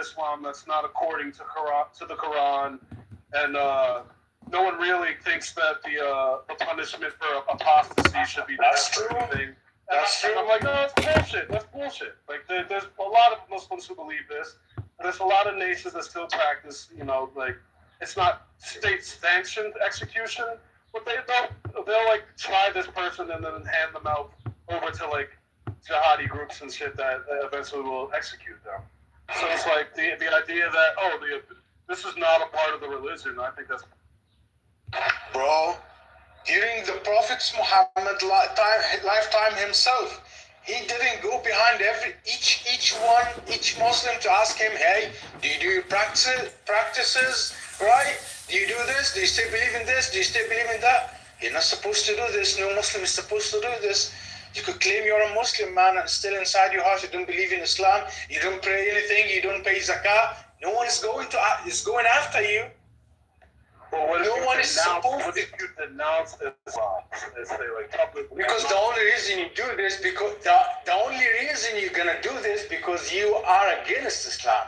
Islam that's not according to the Quran, and no one really thinks that the punishment for apostasy should be death or anything. And I'm like, no, that's bullshit. That's bullshit. Like, there's a lot of Muslims who believe this. And there's a lot of nations that still practice, like, it's not state-sanctioned execution, but they'll like try this person and then hand them out over to like jihadi groups and shit that eventually will execute them. So it's like the idea that this is not a part of the religion. I think that's bro. During the Prophet's Muhammad lifetime himself, he didn't go behind each Muslim to ask him, hey, do you do your practices right? Do you do this? Do you still believe in this? Do you still believe in that? You're not supposed to do this. No Muslim is supposed to do this. You could claim you're a Muslim, man, and still inside your heart you don't believe in Islam. You don't pray anything. You don't pay zakah. No one is going after you. Well, no one is supposed to. What if you denounce Islam? Because the only reason you do this, because the only reason you're gonna do this because you are against Islam.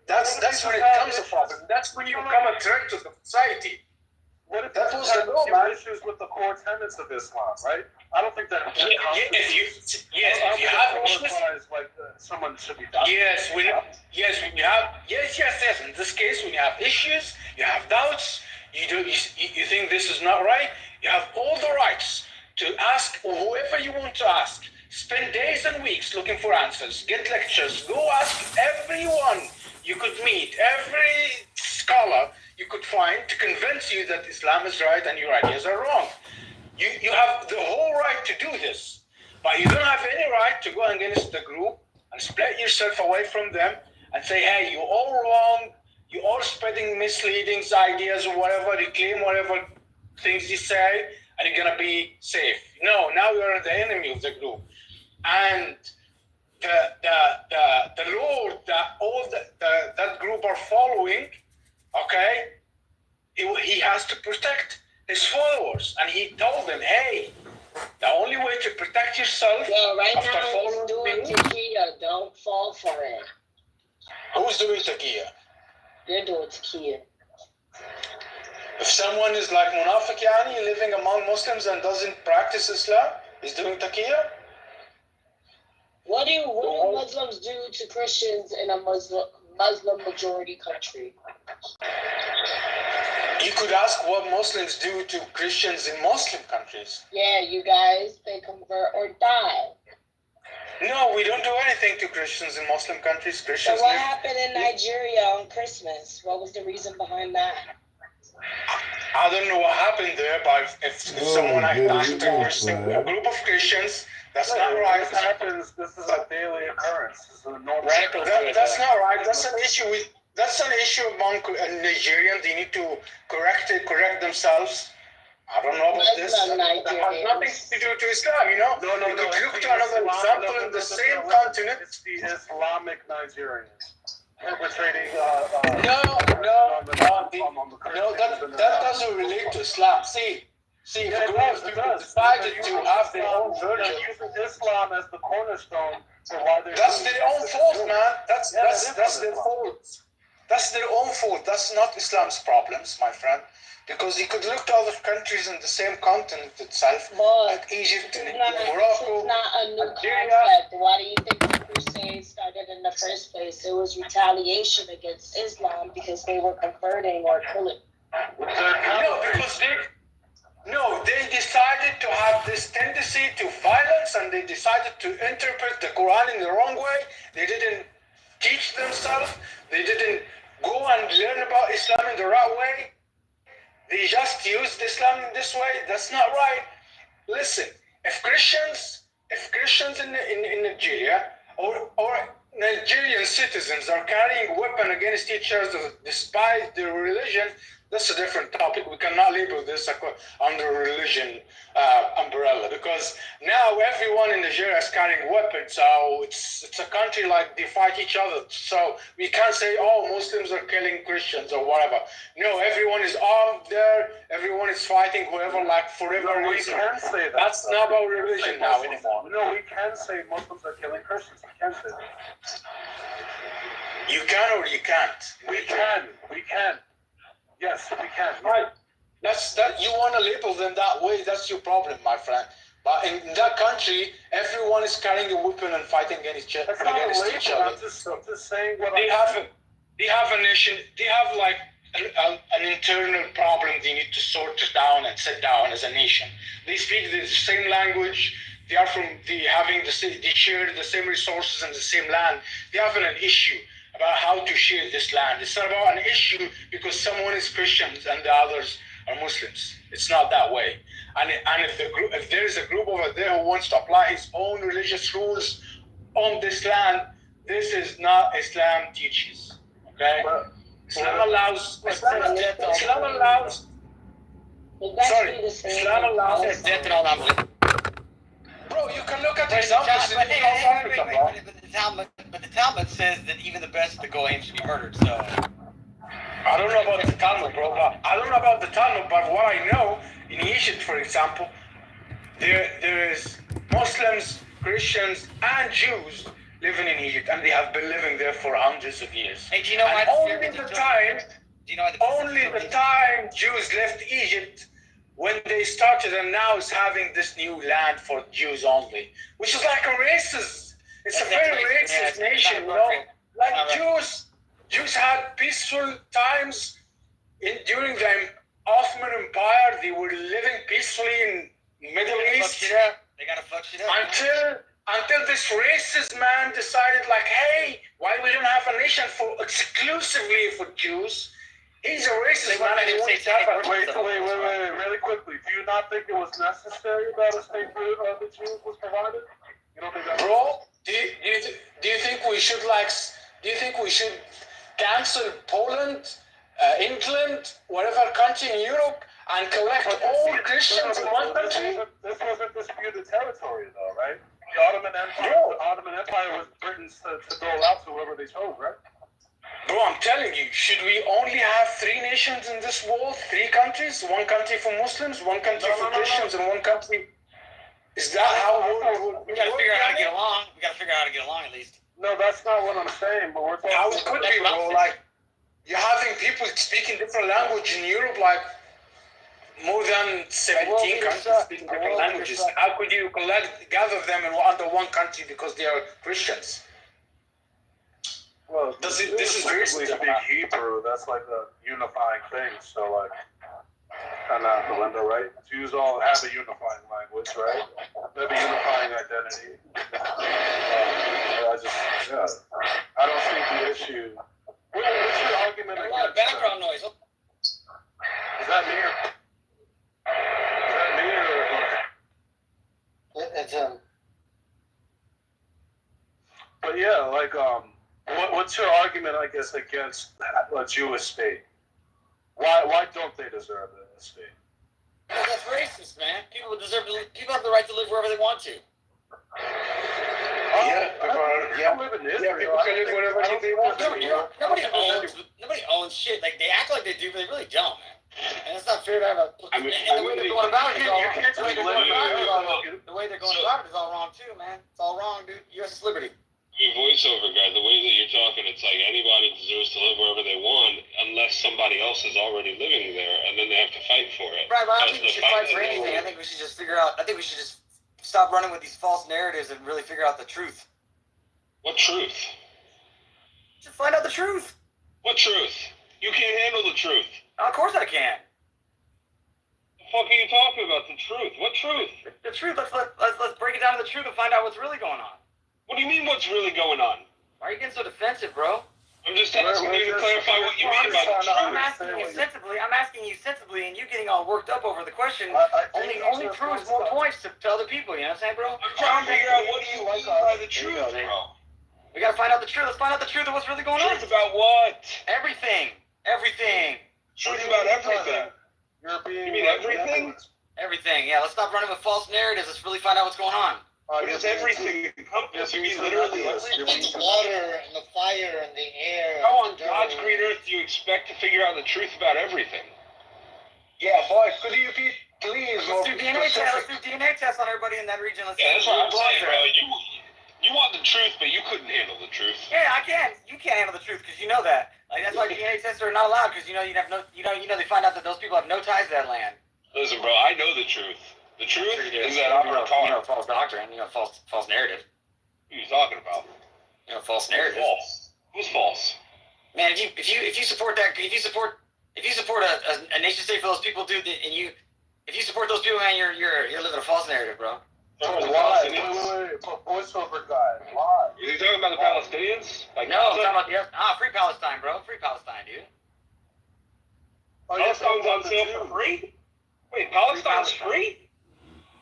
That's when it comes a problem. That's when you become a threat to the society. What if that was the law, man? Issues with the core tenets of Islam, right? I don't think that. If you have issues, someone should be. Yes. In this case, when you have issues, you have doubts, you think this is not right, you have all the rights to ask whoever you want to ask. Spend days and weeks looking for answers. Get lectures. Go ask everyone you could meet, every scholar you could find to convince you that Islam is right and your ideas are wrong. You have the whole right to do this, but you don't have any right to go against the group and split yourself away from them and say, hey, you're all wrong, you're all spreading misleading ideas or whatever, you claim whatever things you say, and you're gonna be safe. No, now you're the enemy of the group. And the Lord that all that group are following, okay, he has to protect his followers, and he told them, hey, the only way to protect yourself right after now following he's doing tequila. Don't fall for it. Who's doing taqiyya? They're doing tequila. If someone is like Munafiq Yani, living among Muslims and doesn't practice Islam, is doing taqiyya? What do Muslims do to Christians in a Muslim majority country? You could ask what Muslims do to Christians in Muslim countries. Yeah, you guys, they convert or die. No, we don't do anything to Christians in Muslim countries. Christians. So what happened in Nigeria on Christmas? What was the reason behind that? I don't know what happened there, but if someone attacked a group of Christians, that's not right. This happens. This is a daily occurrence. This is a normal. That's not right. That's an issue among Nigerians. They need to correct themselves. I don't know about this. That has nothing to do to Islam, No. You could look to another example in the same continent. It's the Islamic Nigerians perpetrating. No, that doesn't relate to Islam. See, if the group of people decided to have their own version, using Islam as the cornerstone for why they're. That's their own fault, man. That's their fault. That's their own fault. That's not Islam's problems, my friend. Because you could look to other countries in the same continent itself, like Egypt and Morocco. It's not a new concept. Why do you think the Crusades started in the first place? It was retaliation against Islam because they were converting or killing. They decided to have this tendency to violence, and they decided to interpret the Quran in the wrong way. They didn't teach themselves. They didn't go and learn about Islam in the right way. They just used Islam in this way. That's not right. Listen, if Christians in Nigeria or Nigerian citizens are carrying weapons against each other despite their religion, that's a different topic. We cannot label this under religion umbrella, because now everyone in Nigeria is carrying weapons. So it's a country like they fight each other. So we can't say, oh, Muslims are killing Christians or whatever. No, everyone is armed there. Everyone is fighting whoever, for whatever reason. We can say that. That's not about religion now anymore. No, we can say Muslims are killing Christians. We can say that. You can or you can't. We can. Yes, we can. Right. That's that. You want to label them that way? That's your problem, my friend. But in that country, everyone is carrying a weapon and fighting against each That's not a other. label. I'm just saying what They have a nation. They have like an internal problem. They need to sort it down and sit down as a nation. They speak the same language. They are from. They share the same resources and the same land. They have an issue about how to share this land. It's not about an issue because someone is Christians and the others are Muslims. It's not that way. And if there is a group over there who wants to apply his own religious rules on this land, this is not Islam teaches. Okay? Islam allows. Islam allows. Sorry, Islam allows. Bro, you can look at examples in South Africa, bro. But the Talmud says that even the best of the goyim should be murdered. So I don't know about the Talmud, bro. But I don't know about the Talmud, but what I know in Egypt, for example, there is Muslims, Christians, and Jews living in Egypt, and they have been living there for hundreds of years. hey, do you know why? Only the time Jews left Egypt when they started announcing having this new land for Jews only, which is like a racist. It's a very racist nation, you know. Like Jews had peaceful times during the Ottoman Empire. They were living peacefully in Middle East. They gotta fuck shit up. Until this racist man decided, like, hey, why we don't have a nation exclusively for Jews? He's a racist man. And he wants to have a Wait, really quickly. Do you not think it was necessary that a state for the Jews was provided? You don't think that? Bro, do you think we should cancel Poland, England, whatever country in Europe, and collect all Christians in one country? This wasn't disputed territory, though, right? The Ottoman Empire was Britain's to dole out to whoever they chose, right? Bro, I'm telling you, should we only have 3 nations in this world? 3 countries? 1 country for Muslims, 1 country for Christians, and 1 country? Is that how We gotta figure out how to get along. We gotta figure out how to get along at least. No, that's not what I'm saying. But we're talking. How it could be, bro? Like, you're having people speaking different language in Europe, like more than 17 countries speaking different languages. How could you gather them under one country because they are Christians? Well, this is basically racist. speak Hebrew. That's like a unifying thing. So like, kind of out the window, right? Jews all have a unifying language, right? They have a unifying identity. I don't think the issue. What's your argument A lot of against background noise. Is that me or? It's But yeah, like what's your argument, I guess, against a Jewish state? Why don't they deserve a state? That's racist, man. People have the right to live wherever they want to. People live in Israel. People can live wherever they want to. Nobody owns shit. Like, they act like they do, but they really don't, man. And it's not fair to have a. And the way they're going about it is all wrong. The way they're going about it is all wrong too, man. It's all wrong, dude. U.S. is liberty. Voiceover guy, the way that you're talking, it's like anybody deserves to live wherever they want unless somebody else is already living there, and then they have to fight for it. Right, but I don't think we should fight for anything. I think we should just figure out. I think we should just stop running with these false narratives and really figure out the truth. What truth? Just find out the truth. What truth? You can't handle the truth. Of course I can. The fuck are you talking about? The truth? What truth? The truth. Let's break it down to the truth and find out what's really going on. What do you mean what's really going on? Why are you getting so defensive, bro? I'm just asking you to clarify what you mean by the truth. I'm asking you sensibly, and you getting all worked up over the question. Only proves more points to other people. You know what I'm saying, bro? I'm trying to figure out what do you mean by the truth, bro. We gotta find out the truth. Let's find out the truth of what's really going on. Truth about what? Everything. Truth about everything. You mean everything? Everything. Yeah. Let's stop running with false narratives. Let's really find out what's going on. What does everything encompass? You mean literally The water and the fire and the air. how on God's green earth do you expect to figure out the truth about everything? Yeah, boy, could you please? Let's do DNA tests. Let's do DNA tests on everybody in that region. Let's Yeah, that's see what I'm who saying, belongs bro. You you want the truth, but you couldn't handle the truth. Yeah, I can. You can't handle the truth because you know that. Like that's why DNA tests are not allowed because you know you have no. You know they find out that those people have no ties to that land. Listen, bro, I know the truth. The truth is that I'm You retarded. know, false doctrine. You know, false narrative. Who are you talking about? You know, false narrative. False. Who's false? Man, if you support that, if you support a nation state for those people, dude, and if you support those people, man, you're living a false narrative, bro. Why? Wait. Voiceover guy. Why? Is he talking about the Palestinians? Like, No, I'm talking about free Palestine, bro. Free Palestine, dude. Oh, yes, Palestine's on sale for free? Wait, Palestine's free?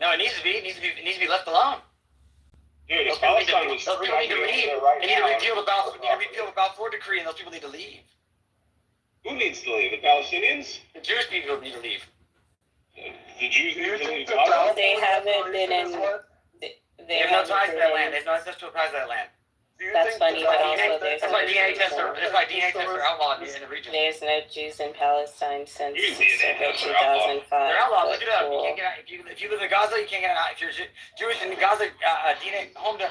No, it needs to be. It needs to be left alone. Dude, if Those people Palestine was those free, people I'd need to be over leave. there right They need to now. repeal the Balfour Decree, and those people need to leave. Who needs to leave? The Palestinians? The Jewish people need to leave. The Jews Do you need to think leave the Gaza? They haven't been in. They have no ties to that land. There's no ancestral ties to that land. That's funny, but also there's That's why DNA tests are outlawed in the region. There's no Jews in Palestine since You can see it, circa that's outlawed. 2005. They're outlawed. Look But it up. You cool. can't get out. If you live in Gaza, you can't get out. If you're Jewish in Gaza, DNA home to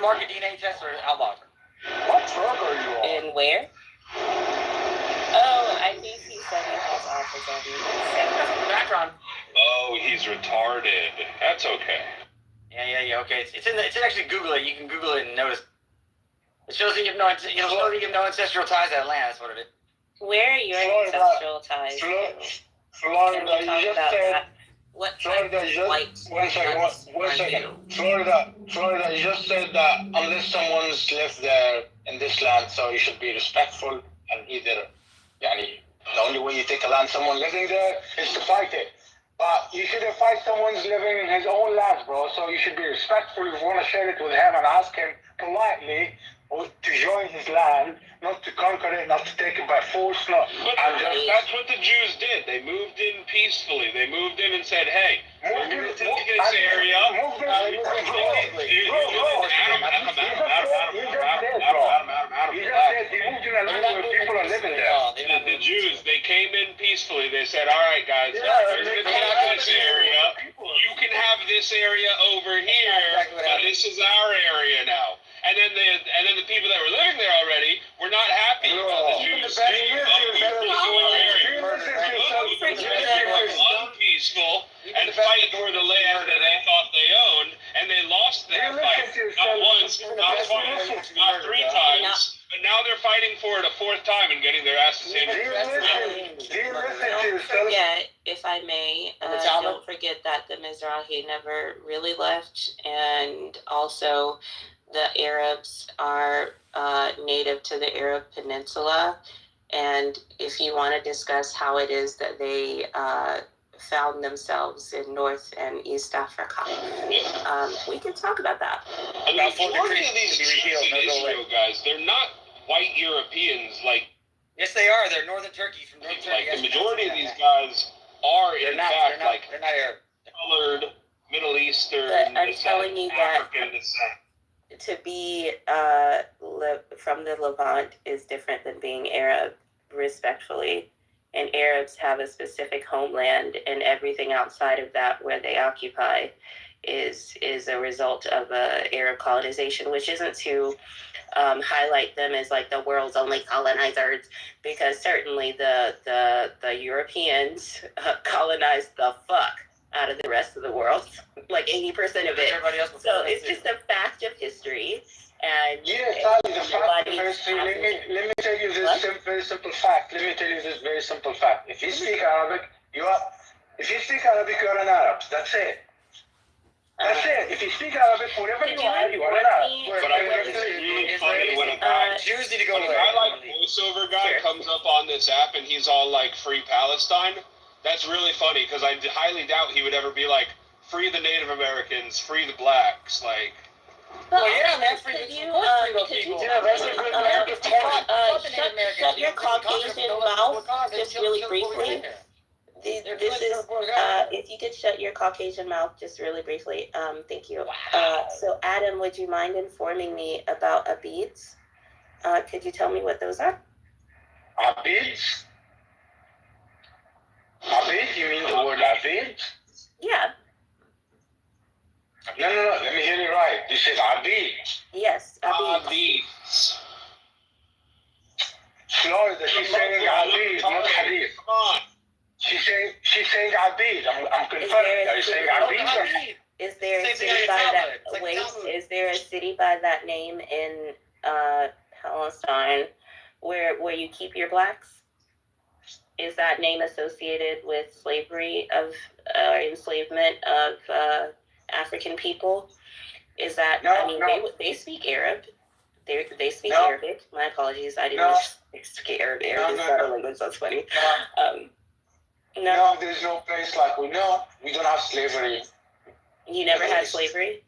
market DNA tests are outlawed. What drug are you on? And where? Oh, I think he said he has autism. Background. Oh, he's retarded. That's okay. Yeah. Okay. It's actually Google it. You can Google it and notice. It shows that you have no ancestral ties to that land. That's what it is. Where are your Florida. ancestral ties? Florida, Can we talk you just about said. that? What Florida, type you of white just one nuts second. are you? Florida, you just said that unless someone's lived there in this land, so you should be respectful and either, the only way you take a land someone living there is to fight it. But you shouldn't fight someone's living in his own land, bro. So you should be respectful if you want to share it with him and ask him politely to join his land, not to conquer it, not to take it by force, not. That's what the Jews did. They moved in peacefully. They moved in and said, hey, we're going to take this area. The Jews, they came in peacefully. They said, all right, guys, we're going to take this area. You can have this area over here, but this is our area now. And then the people that were living there already were not happy about the Jews taking unpeaceful and fight for the land that they thought they owned, and they lost that fight. Not once, not twice, not three times, but now they're fighting for it a fourth time and getting their asses handed. Yeah, if I may, don't forget that the Mizrahi never really left, and also the Arabs are native to the Arab Peninsula, and if you want to discuss how it is that they found themselves in North and East Africa, we can talk about that. And the majority of these Jews in Israel, guys, they're not white Europeans like. Yes, they are. They're northern Turkey from northern Turkey. Like the majority of these guys are in fact like they're not Arab. colored Middle Eastern But I'm descent, telling you that African descent. to be from the Levant is different than being Arab, respectfully. And Arabs have a specific homeland, and everything outside of that where they occupy is a result of Arab colonization, which isn't to highlight them as like the world's only colonizers, because certainly the Europeans colonized the fuck out of the rest of the world, like 80% of it. So it's just a fact of history. And the fact of history. Let me tell you this very simple fact. If you speak Arabic, you are an Arab. That's it. If you speak Arabic, whatever you are an Arab. But I think it's really funny when a guy, Jews need to go when a guy like voiceover guy comes up on this app and he's all like free Palestine. That's really funny because I highly doubt he would ever be like free the Native Americans, free the blacks, like. Well, yeah, man, could you shut your Caucasian mouth just really briefly? This is, if you could shut your Caucasian mouth just really briefly, thank you. So Adam, would you mind informing me about Abids? Could you tell me what those are? Abids? Abid? You mean the word Abid? Yeah. No. Let me hear it right. You said Abid. Yes, Abid. Abid. Florida. She's saying Abid, not Hadith. Come on. She's saying Abid. I'm confirming. Are you saying Abid? Is there a Same thing city on by your that? tablet. It's like Wait, Talmud. is there a city by that name in Palestine where you keep your blacks? Is that name associated with slavery of enslavement of African people? Is that they speak Arab? They speak Arabic. My apologies, I didn't speak Arabic. Arabic is not a language. That's funny. No, there's no place like we know. We don't have slavery. You never had slavery?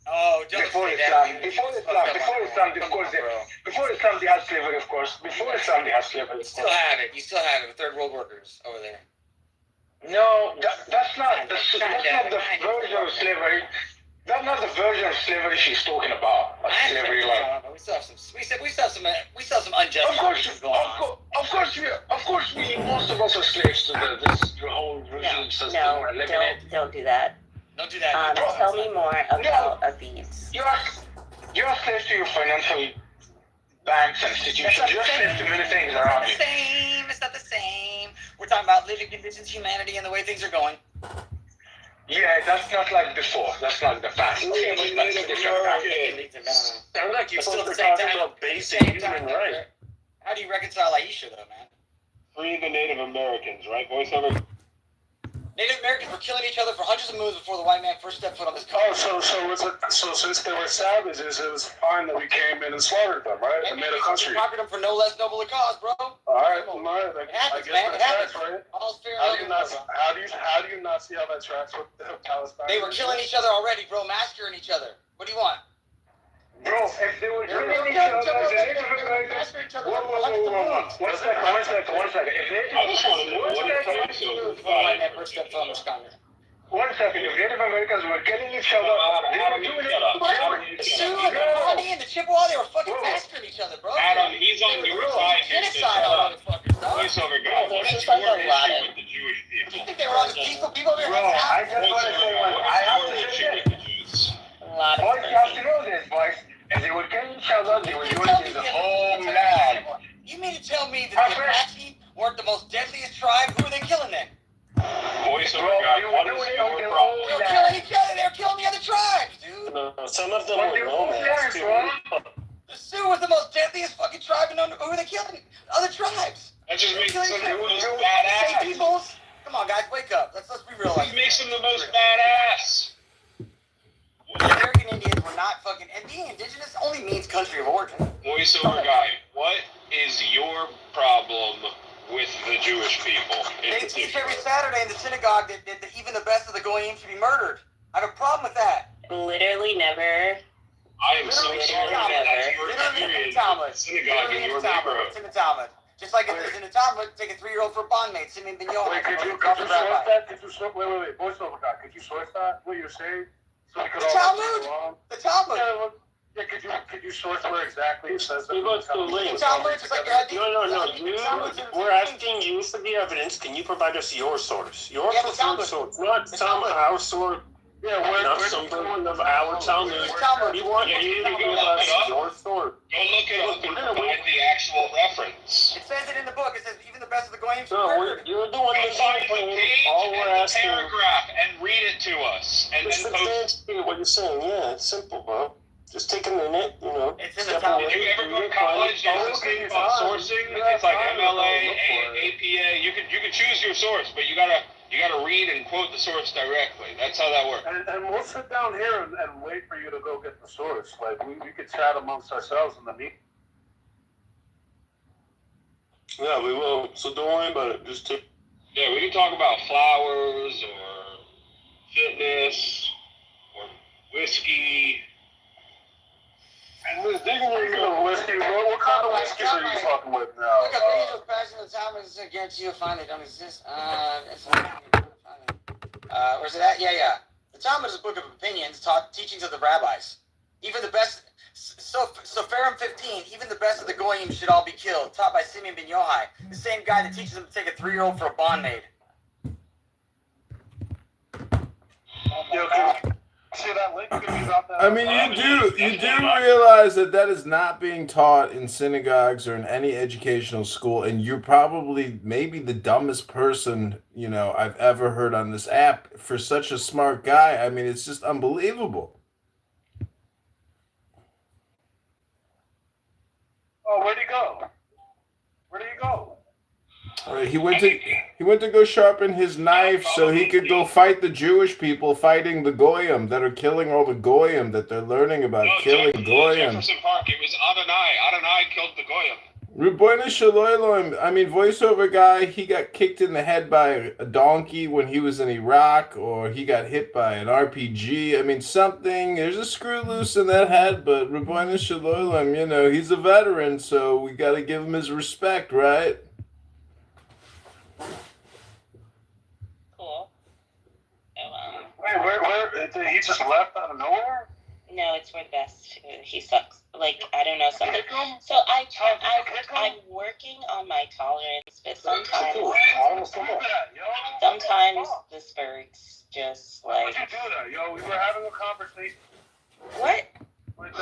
Oh, don't Before say Islam, that. before Islam, they had slavery, of course. Before Islam, they had slavery. You still have it. You still have it with third world workers over there. No, that's not the version of slavery. That's not the version of slavery she's talking about. Like slavery, like. We still have some unjust things going on. Of course, we most of us are slaves to the whole regime system. No, don't do that. Don't do that. Tell me more about Abid. You're a slave to your financial banks and institutions. You're a slave to many things around you. It's not the same. We're talking about living conditions, humanity, and the way things are going. Yeah, that's not like before. That's not the past. Okay, but that's a different past. Sounds like you're Still supposed at to the same talk time. about basic human rights. How do you reconcile Aisha, though, man? Free the Native Americans, right? Voiceover. Native Americans were killing each other for hundreds of moons before the white man first stepped foot on this Oh, country. so since they were savages, it was fine that we came in and slaughtered them, right? And made a country. We conquered them for no less noble a cause, bro. All right, It happens, I guess man. It that tracks, happens. right? All's fair How in do love you and not? war, bro. How do you not see how that tracks with Palestine? They were killing each other already, bro. Massacring each other. What do you want? Bro, if they were killing each Killing other, each other the already. Native Americans. Massacring each other Whoa, for hundreds of moons. One second. If I just want to know what Before voiceover the white man first stepped foot on this country. If Native Americans were killing each other, they were doing it. The Sioux and the Pawnee and the Chippewa, they were fucking massacring each other, bro. Adam, he's on your side here. Genocide on motherfuckers, dog. Voiceover guy, what is There's your like a lot issue of- with the Jewish You people? think they were all the peaceful people over Bro, here? I just want to say one. I have to say Issue this. with the Jews. A lot of Boys, you have to know this, boys. If they were killing each other, they were doing it in the homeland. You mean to tell me that the Apache weren't the most deadliest tribe? Who were they killing then? Voiceover guy, what is your They problem? were killing each other. They were killing the other tribes, dude. No, some of them But were they were nomads too. homeland, The Sioux was the most deadliest fucking tribe, and who were they killing? Other tribes. That just makes them the most Same badass. peoples. Come on, guys, wake up. Let's be real. He makes them the most badass. The American Indians were not fucking. And being indigenous only means country of origin. Voiceover guy, what is your problem with the Jewish people? They teach every Saturday in the synagogue that even the best of the goyim should be murdered. I have a problem with that. Literally never. I am so Literally sorry in the that that's Talmud. your Literally in the experience Talmud. with the synagogue Literally in in your the Talmud. neighborhood. It's in the Talmud. Just like if it's in the Talmud, take a 3-year-old for a bondmaid. Simeon Ben Yochai. Wait, could you source that? Wait, voiceover guy, could you source that? What you're saying? So we could The all Talmud? go on? The Talmud. Yeah, could you source where exactly it says that? Give us the link. The Talmud is like your No. We're asking you for the evidence. Can you provide us your source? Your Yeah, the preferred Talmud. source. Not The some Talmud. our source. Yeah, Not where's some the one of our Talmud. The Talmud. We want you to give us your source. Go look it up and provide the actual reference. It says it in the book. It says even the best of the goyim should be No, murdered. you're the one Go that's find the complaining. page All we're and the asking paragraph and read it to us. And is then post. substantiate what you're saying. Yeah, it's simple, bro. Just take a minute, It's in the step Talmud. away, Did you ever do go to your college? file. There's this thing called sourcing. It's like MLA, APA. You can choose your source, but you gotta read and quote the source directly. That's how that works. And we'll sit down here and wait for you to go get the source. Like, we could chat amongst ourselves in the meeting. Yeah, we will. So don't worry about it. Just take. Yeah, we can talk about flowers or fitness or whiskey. And we're digging into whiskey. What kind of whiskeys are you fucking with now? Look up the angels passion of the Talmud. It's a guarantee you'll find they don't exist. Where's it at? Yeah. The Talmud is a book of opinions, taught teachings of the rabbis. Even the best. So Pharim 15. Even the best of the goyim should all be killed. Taught by Simeon Ben Yochai, the same guy that teaches them to take a 3-year-old for a bondmaid. Yo, See that link? Could be about that. I mean, you do realize that is not being taught in synagogues or in any educational school, and you're probably maybe the dumbest person, I've ever heard on this app for such a smart guy. I mean, it's just unbelievable. Oh, where'd he go? Where did he go? He went to go sharpen his knife so he could go fight the Jewish people fighting the goyim that are killing all the goyim that they're learning about killing goyim. Jefferson Park. It was Adonai. Adonai killed the goyim. Ribbono Shel Olam, I mean, voiceover guy, he got kicked in the head by a donkey when he was in Iraq, or he got hit by an RPG. I mean, there's a screw loose in that head, but Ribbono Shel Olam, he's a veteran, so we got to give him his respect, right? Cool. Wait, where? He just left out of nowhere? No, it's for the best. He sucks. Like, I don't know something. So I'm working on my tolerance, but sometimes the spurts just Why would like. you do that, yo? We were having a conversation. What? Like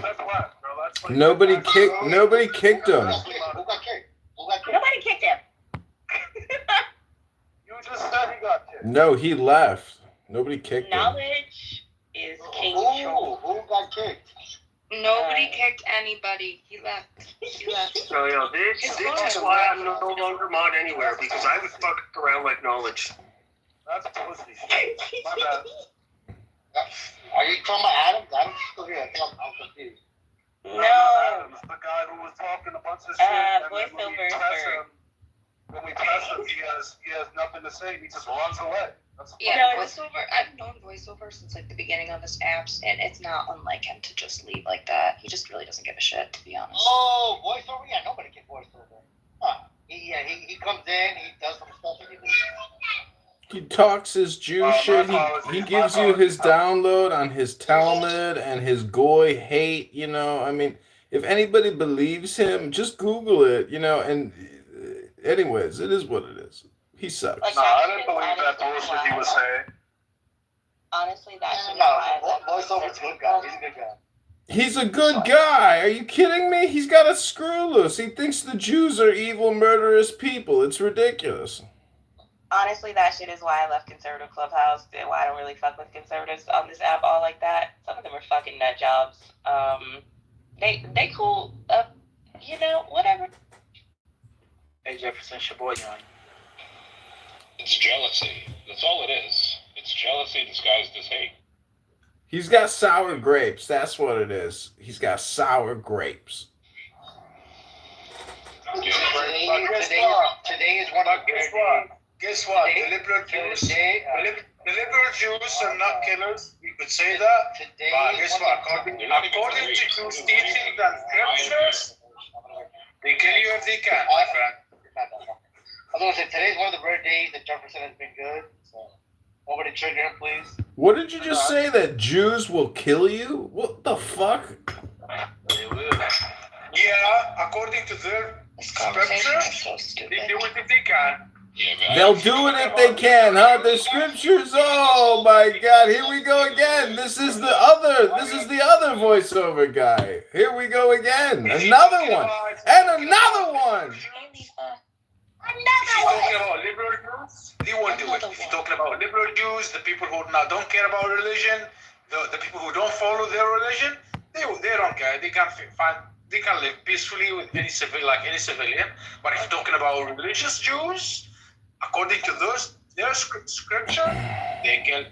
that's whack, bro. That's like Nobody kicked him. Who got kicked? Who got kicked? Nobody kicked him. You just said he got kicked. No, he left. Nobody kicked him. Knowledge is king Who control. got kicked? Nobody kicked anybody. He left. He left. So, this is why I'm no longer mod anywhere, because I would fuck around like knowledge. That's pussy shit. My bad. Are you talking about Adam? Adam's still here. I'm confused. No. Adam's the guy who was talking a bunch of shit. And then Voiceover. when we press him, he has nothing to say. He just runs away. That's Yeah, voiceover. I've known voiceover since like the beginning of his apps, and it's not unlike him to just leave like that. He just really doesn't give a shit, to be honest. Oh, voiceover? Yeah, nobody can voiceover. Huh. He comes in, he does some stuff, and he leaves. He talks his Jew shit. He gives you his download on his Talmud and his goy hate, I mean, if anybody believes him, just Google it, and anyways, it is what it is. He sucks. Like, No, I didn't believe that bullshit he was saying. Honestly, that's Voiceover's a good guy. He's a good guy. He's a good guy. Are you kidding me? He's got a screw loose. He thinks the Jews are evil, murderous people. It's ridiculous. Honestly, that shit is why I left Conservative Clubhouse, and why I don't really fuck with conservatives on this app all like that. Some of them are fucking nut jobs. They cool, whatever. Hey Jefferson, it's your boy, Yanni. It's jealousy. That's all it is. It's jealousy disguised as hate. He's got sour grapes. That's what it is. He's got sour grapes. Today is one of Guess what? Guess what? The liberal Jews are not killers. We could say that. But guess what? According to Jews' teachings and scriptures, they kill you if they can, my friend. I was going to say, today's one of the rare days that Jefferson has been good. So, nobody trigger him, please. What did you just say? That Jews will kill you? What the fuck? They will. Yeah, according to their scriptures, they do it if they can. Yeah, They'll do it if they can, huh? The scriptures. Oh my God! Here we go again. This is the other voiceover guy. Here we go again. Another one and another one. If you're talking about liberal Jews, they won't do it. If you're talking about liberal Jews, the people who don't care about religion, the people who don't follow their religion, they don't care. They can live peacefully with any civilian. But if you're talking about religious Jews, according to their scripture, they can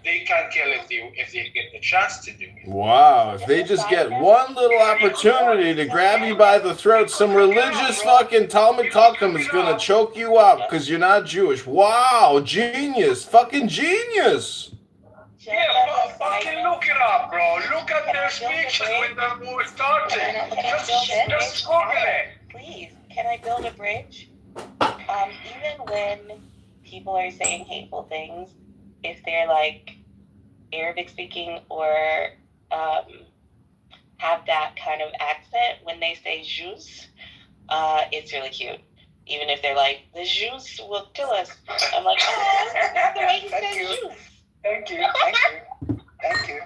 kill if they get the chance to do it. Wow, if they just get one little opportunity to grab you by the throat, some religious fucking Talmud Chacham is gonna choke you out because you're not Jewish. Wow, genius, fucking genius. Yeah, fucking look it up, bro. Look at their speeches when they were starting. Just Google it. Please, can I build a bridge? Even when people are saying hateful things, if they're like Arabic speaking or have that kind of accent, when they say Jews, it's really cute. Even if they're like, the Jews will kill us. I'm like, oh, that's the way he says Jews. Thank you. Thank you.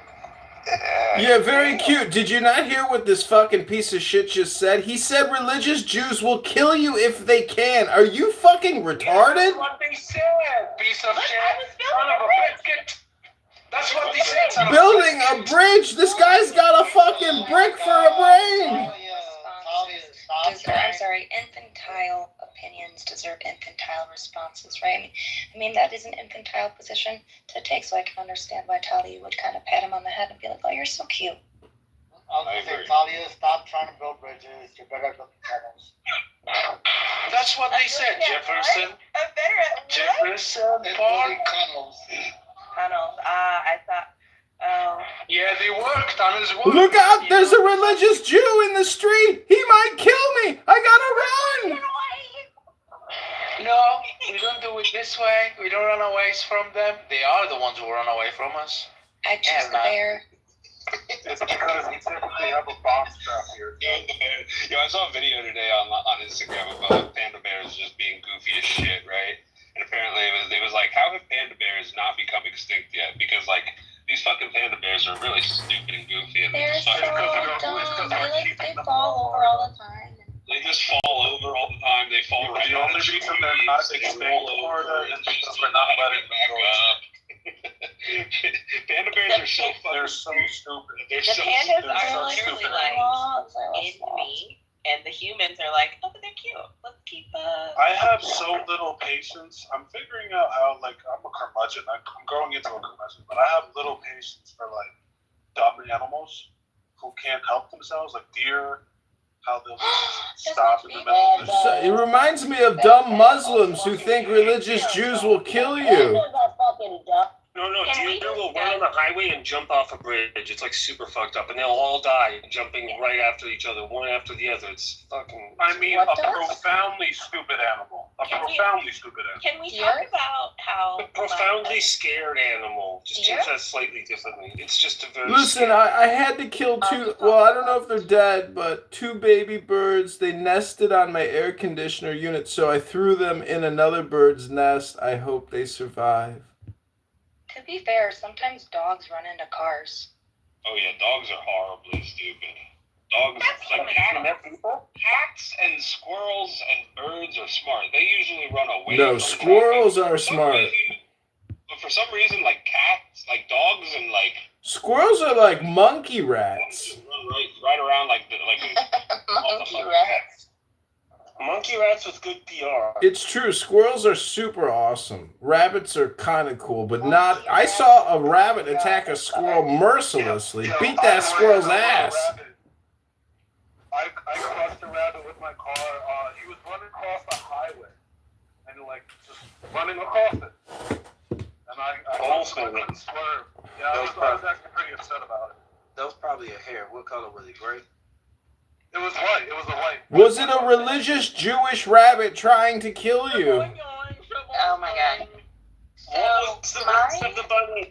Yeah, very cute. Did you not hear what this fucking piece of shit just said? He said religious Jews will kill you if they can. Are you fucking retarded? That's what they said, piece of shit. Son of a biscuit. That's what they said, son of a Building biscuit. a bridge? This guy's got a fucking brick for a brain. I'm sorry, infantile opinions deserve infantile responses, right? I mean, that is an infantile position to take, so I can understand why Talia would kind of pat him on the head and be like, oh, you're so cute. I'll just say, Talia, stop trying to build bridges. You're better at building tunnels. That's what they said, Jefferson. I'm better at what? Jefferson Park. Tunnels. I thought. Oh. Yeah, they work. Tunnels work. Look out! There's a religious Jew in the street! He might kill me! I gotta run! No, we don't do it this way. We don't run away from them. They are the ones who run away from us. I choose the bear. It's because we typically have a bomb strap here. Yo, I saw a video today on Instagram about panda bears just being goofy as shit, right? And apparently it was like, how have panda bears not become extinct yet? Because like these fucking panda bears are really stupid and goofy, and They're just so fucking dumb. They fall over all the time. they just fall over all the time. They fall right The out only of the reason they're not trees, extinct, they fall Florida, over, is and they because just we're don't not know how to letting get them back go. up. Panda bears are so fucking They're so stupid. They're The so pandas stupid. are so literally stupid. like in me, and the humans are like, oh, but they're cute. Let's keep. I have so little patience. I'm figuring out how, like, I'm a curmudgeon. I'm growing into a curmudgeon, but I have little patience for, like, dumb animals who can't help themselves, like deer, how they'll just stop in the middle of the So, it reminds me of dumb Muslims who think religious Jews will kill you. No, Can we deer will just run on the highway and jump off a bridge. It's like super fucked up, and they'll all die jumping right after each other, one after the other. It's fucking. I mean, What a does? profoundly stupid animal. A Can we- profoundly stupid animal. Can we Deer? talk about how A profoundly scared animal. Just Deer? change that slightly differently. It's just a very. Listen, scary- I had to kill two, well, I don't know if they're dead, but two baby birds. They nested on my air conditioner unit, so I threw them in another bird's nest. I hope they survive. To be fair, sometimes dogs run into cars. Oh yeah, dogs are horribly stupid. Dogs, That's like human. cats and squirrels and birds are smart. They usually run away. No, from squirrels traffic. are For some smart. reason- But for some reason, like cats, like dogs, and like Squirrels are like monkey rats. run right around like Monkey rats. Monkey rats with good PR. It's true, squirrels are super awesome. Rabbits are kind of cool, but not. I saw a rabbit attack a squirrel mercilessly. Beat that squirrel's ass. I crossed a rabbit with my car. He was running across the highway, and like just running across it. And I couldn't swerve. Yeah, I was actually pretty upset about it. That was probably a hare. What color was it? Gray? It was white. It was a white. Was it a religious Jewish rabbit trying to kill you? Oh my god. What's the rest of the button?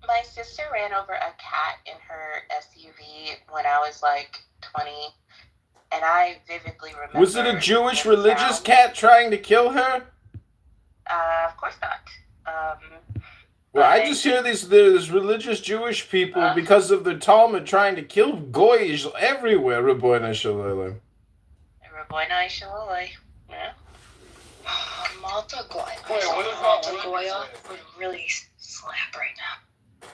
My sister ran over a cat in her SUV when I was like 20, and I vividly remember. Was it a Jewish religious sound. cat trying to kill her? Of course not. Well, I just hear there's religious Jewish people because of the Talmud trying to kill goyish everywhere. Rabboina Shalom. Rabboina Shalom. Yeah. Malta Goya. Wait, what is Malta Malta Goya would really slap right now.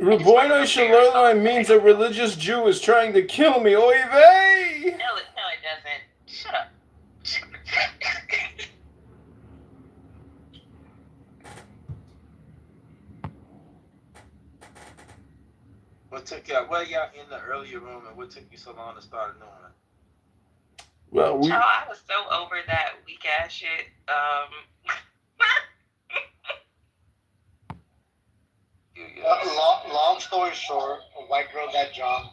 Rabboina Shalom means a religious Jew is trying to kill me. Oy vey! No, it doesn't. Shut up. What took y'all? Well, y'all in the earlier room, and what took you so long to start a new one? Well, we. Child, I was so over that weak ass shit. Long story short, a white girl got jumped.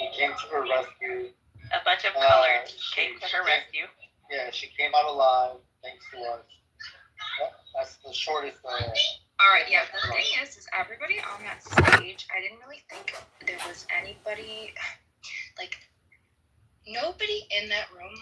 We came to her rescue. A bunch of colored came to her rescue. Yeah, she came out alive thanks to us. That's the shortest. All right, yeah. The thing is everybody on that stage, I didn't really think there was anybody, like, nobody in that room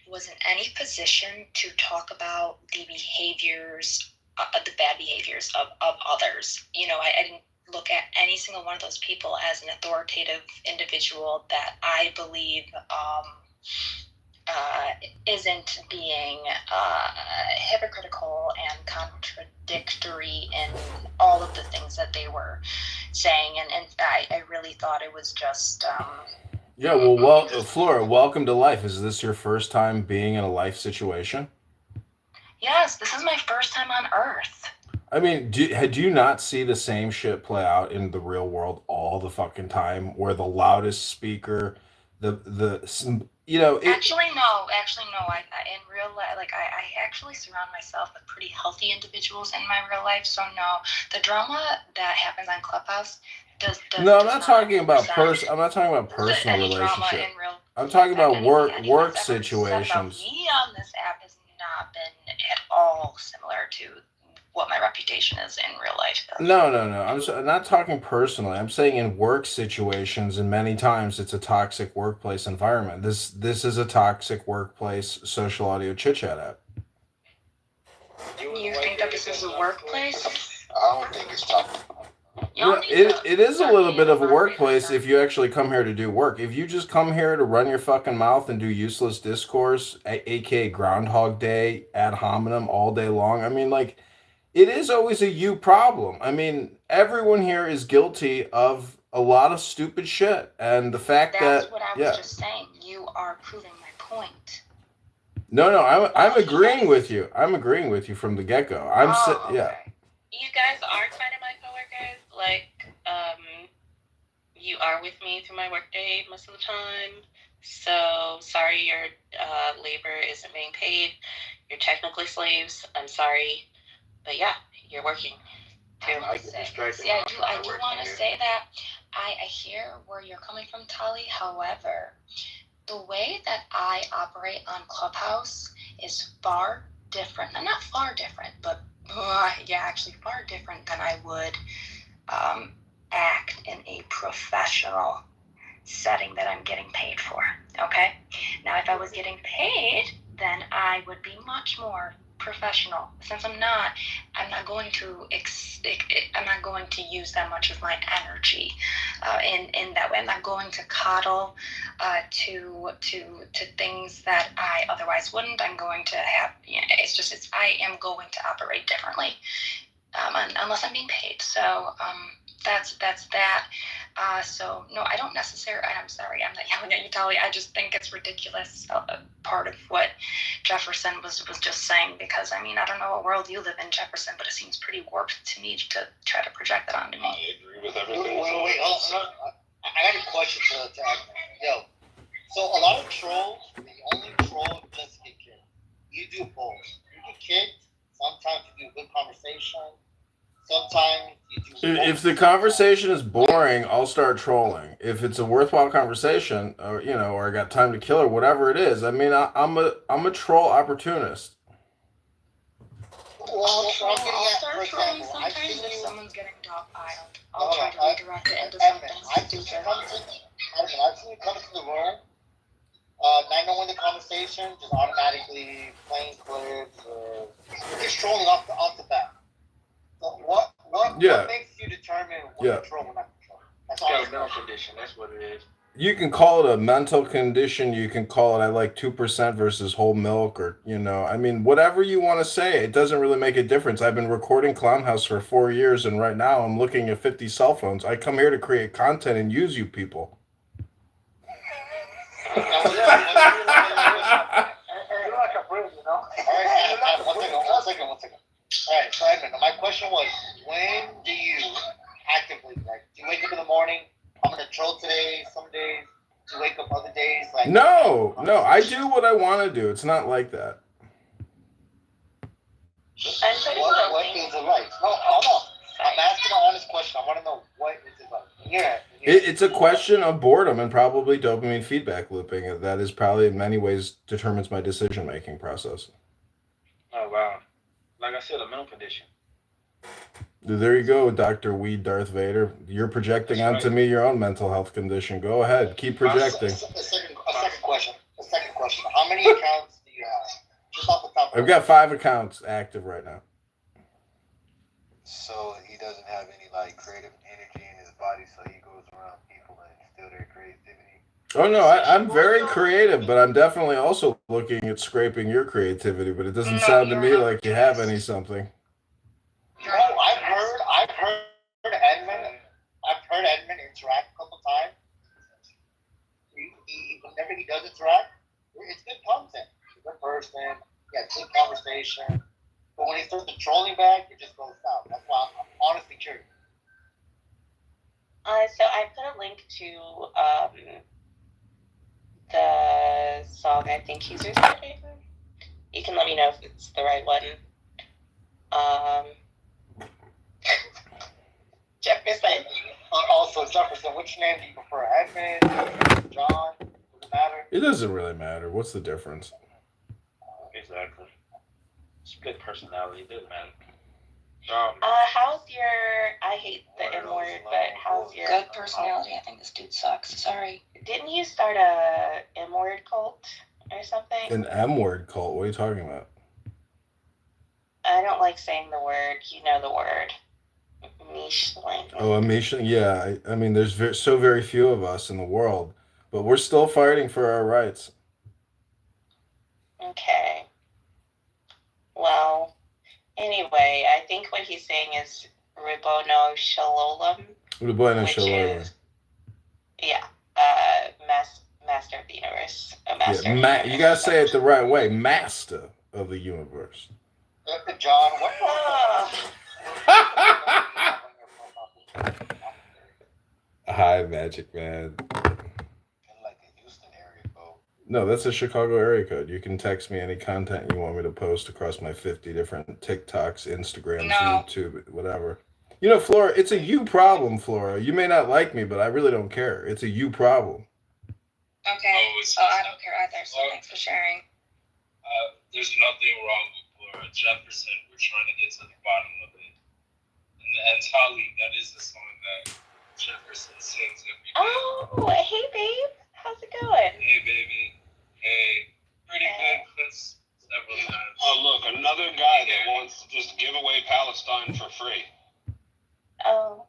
was in any position to talk about the behaviors, the bad behaviors of others. You know, I didn't look at any single one of those people as an authoritative individual that I believe isn't being hypocritical and contradictory in all of the things that they were saying. And I really thought it was just... Yeah, well, Flora, welcome to life. Is this your first time being in a life situation? Yes, this is my first time on Earth. I mean, do you not see the same shit play out in the real world all the fucking time, where the loudest speaker, you know, Actually, no. I in real life, like I actually surround myself with pretty healthy individuals in my real life. So no, the drama that happens on Clubhouse No, I'm not talking about I'm not talking about personal relationship. I'm talking about work situations. Me on this app has not been at all similar to what my reputation is in real life. No. I'm not talking personally. I'm saying in work situations, and many times it's a toxic workplace environment. This is a toxic workplace social audio chit chat app. You think that this is a workplace? I don't think it's toxic. Yeah, it is a little bit of a workplace if you actually come here to do work. If you just come here to run your fucking mouth and do useless discourse, aka Groundhog Day, ad hominem all day long, I mean, like, it is always a you problem. I mean, everyone here is guilty of a lot of stupid shit. And the fact That's what I was just saying. You are proving my point. No, I'm agreeing with you. I'm agreeing with you from the get-go. Yeah. You guys are kind of my coworkers. Like, you are with me through my workday most of the time. So sorry your labor isn't being paid. You're technically slaves. I'm sorry. But yeah, you're working. I do want to say that I hear where you're coming from, Tali. However, the way that I operate on Clubhouse is far different. Not far different, but actually far different than I would act in a professional setting that I'm getting paid for. Okay? Now, if I was getting paid, then I would be much more professional. Since I'm not going to use that much of my energy in that way. I'm not going to coddle to things that I otherwise wouldn't. I'm going to have, I am going to operate differently unless I'm being paid. So that's that. So no, I don't necessarily. I'm sorry, I'm not yelling at you, Tali. I just think it's ridiculous. Part of what Jefferson was just saying, because I mean, I don't know what world you live in, Jefferson, but it seems pretty warped to me to try to project that onto me. I agree with everything. Wait, I got a question to ask. Yo, so a lot of trolls, they only troll just to get kicked. You do both. You get kicked. Sometimes you do good conversation. Sometimes you do. If the conversation is boring, I'll start trolling. If it's a worthwhile conversation, or I got time to kill or whatever it is, I mean, I'm a troll opportunist. Well, I'll start trolling sometimes if someone's getting dog-piled. I'll try to redirect it into something stupid. I've seen you come into the room, not knowing the conversation, just automatically playing clips or just trolling off the bat. So what makes you determine what to troll and not to troll? That's all. Got a mental condition. That's what it is. You can call it a mental condition. You can call it, I like 2% versus whole milk, or, I mean, whatever you want to say. It doesn't really make a difference. I've been recording Clownhouse for 4 years, and right now I'm looking at 50 cell phones. I come here to create content and use you people. You're like a bird, All right, one second. All right, so Edmund, my question was, when do you actively, do you wake up in the morning, I'm going to troll today, some days, do you wake up other days? No, I do what I want to do. It's not like that. What is it like? No, hold on. I'm asking an honest question. I want to know, what is it like? Yeah. It's a question of boredom and probably dopamine feedback looping. That is probably in many ways determines my decision-making process. Oh, wow. Like I said, a mental condition. There you go, Dr. Weed Darth Vader. You're projecting onto me your own mental health condition. Go ahead. Keep projecting. A second question. How many accounts do you have? Just off the top of I've got 5 accounts active right now. So he doesn't have any, creative energy nobody, so he goes around people and steal their creativity. Oh no, I'm very creative, but I'm definitely also looking at scraping your creativity. But it doesn't sound to me like you have any something. Oh, I've heard Edmund interact a couple times. Whenever he does interact, it's good content. He's a good person. Yeah, good conversation. But when he starts the trolling back, it just goes south. That's why I'm honestly curious. So I put a link to the song I think he's reciting. You can let me know if it's the right one. Jefferson. Also, Jefferson, which name do you prefer? Edmund? John? Does it matter? It doesn't really matter. What's the difference? Exactly. Split personality, it doesn't matter. How's your? I hate the N word, but how's your? Good personality. I think this dude sucks. Sorry. Didn't you start a M word cult or something? An M word cult? What are you talking about? I don't like saying the word. You know the word. Mishling. Oh, a Michelin? Yeah, I mean, there's so very few of us in the world, but we're still fighting for our rights. Okay. Well, anyway, I think what he's saying is Ribono Shalom. Bueno Which Shalom. is, yeah, master of the universe. A master of the Yeah, universe. you gotta say it the right way. Master of the universe. John, what? Hi, Magic Man. Like a Houston area code. No, that's a Chicago area code. You can text me any content you want me to post across my 50 different TikToks, Instagrams, YouTube, whatever. You know, Flora, it's a you problem, Flora. You may not like me, but I really don't care. It's a you problem. Okay. I don't care either, so thanks for sharing. There's nothing wrong with Flora Jefferson. We're trying to get to the bottom of it. And Tali, that is the song that Jefferson sings every day. Oh, hey, babe. How's it going? Hey, baby. Hey. Pretty good, Chris. Several times. Oh, look, another guy that wants to just give away Palestine for free. Oh.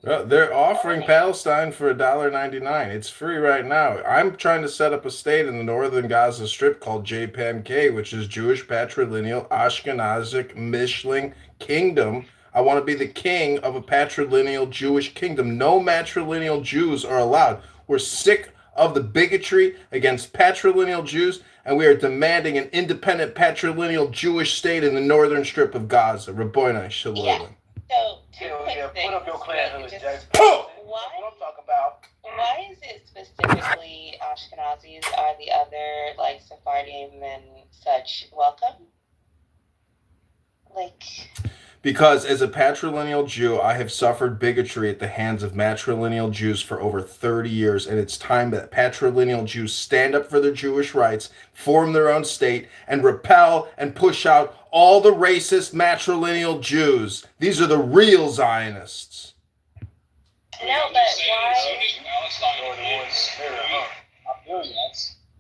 Well, they're offering Palestine for $1.99. It's free right now. I'm trying to set up a state in the northern Gaza Strip called JPAMK, which is Jewish Patrilineal Ashkenazic Mishling Kingdom. I want to be the king of a patrilineal Jewish kingdom. No matrilineal Jews are allowed. We're sick of the bigotry against patrilineal Jews, and we are demanding an independent patrilineal Jewish state in the northern strip of Gaza. Rabboni Shalom. Yeah. So, two quick things. Put up your clan hood, Jack. Oh! That's what I'm talking about. Why is it specifically Ashkenazis are the other, like, Sephardim and such welcome? Like... Because as a patrilineal Jew, I have suffered bigotry at the hands of matrilineal Jews for over 30 years, and it's time that patrilineal Jews stand up for their Jewish rights, form their own state, and repel and push out all the racist matrilineal Jews. These are the real Zionists. No, but why? As soon as Palestine is free,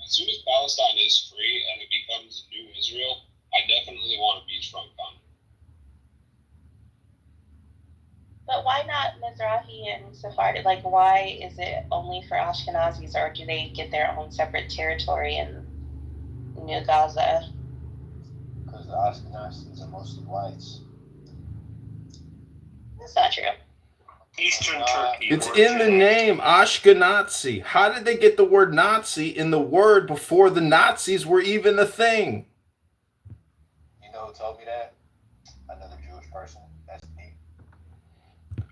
as soon as Palestine is free and it becomes new Israel, I definitely want a beachfront condo. But why not Mizrahi and Sephardi? Like, why is it only for Ashkenazis, or do they get their own separate territory in New Gaza? Because the Ashkenazis are mostly whites. That's not true. Eastern Turkey. It's in the name, Ashkenazi. How did they get the word Nazi in the word before the Nazis were even a thing? You know who told me that? Another Jewish person. That's me.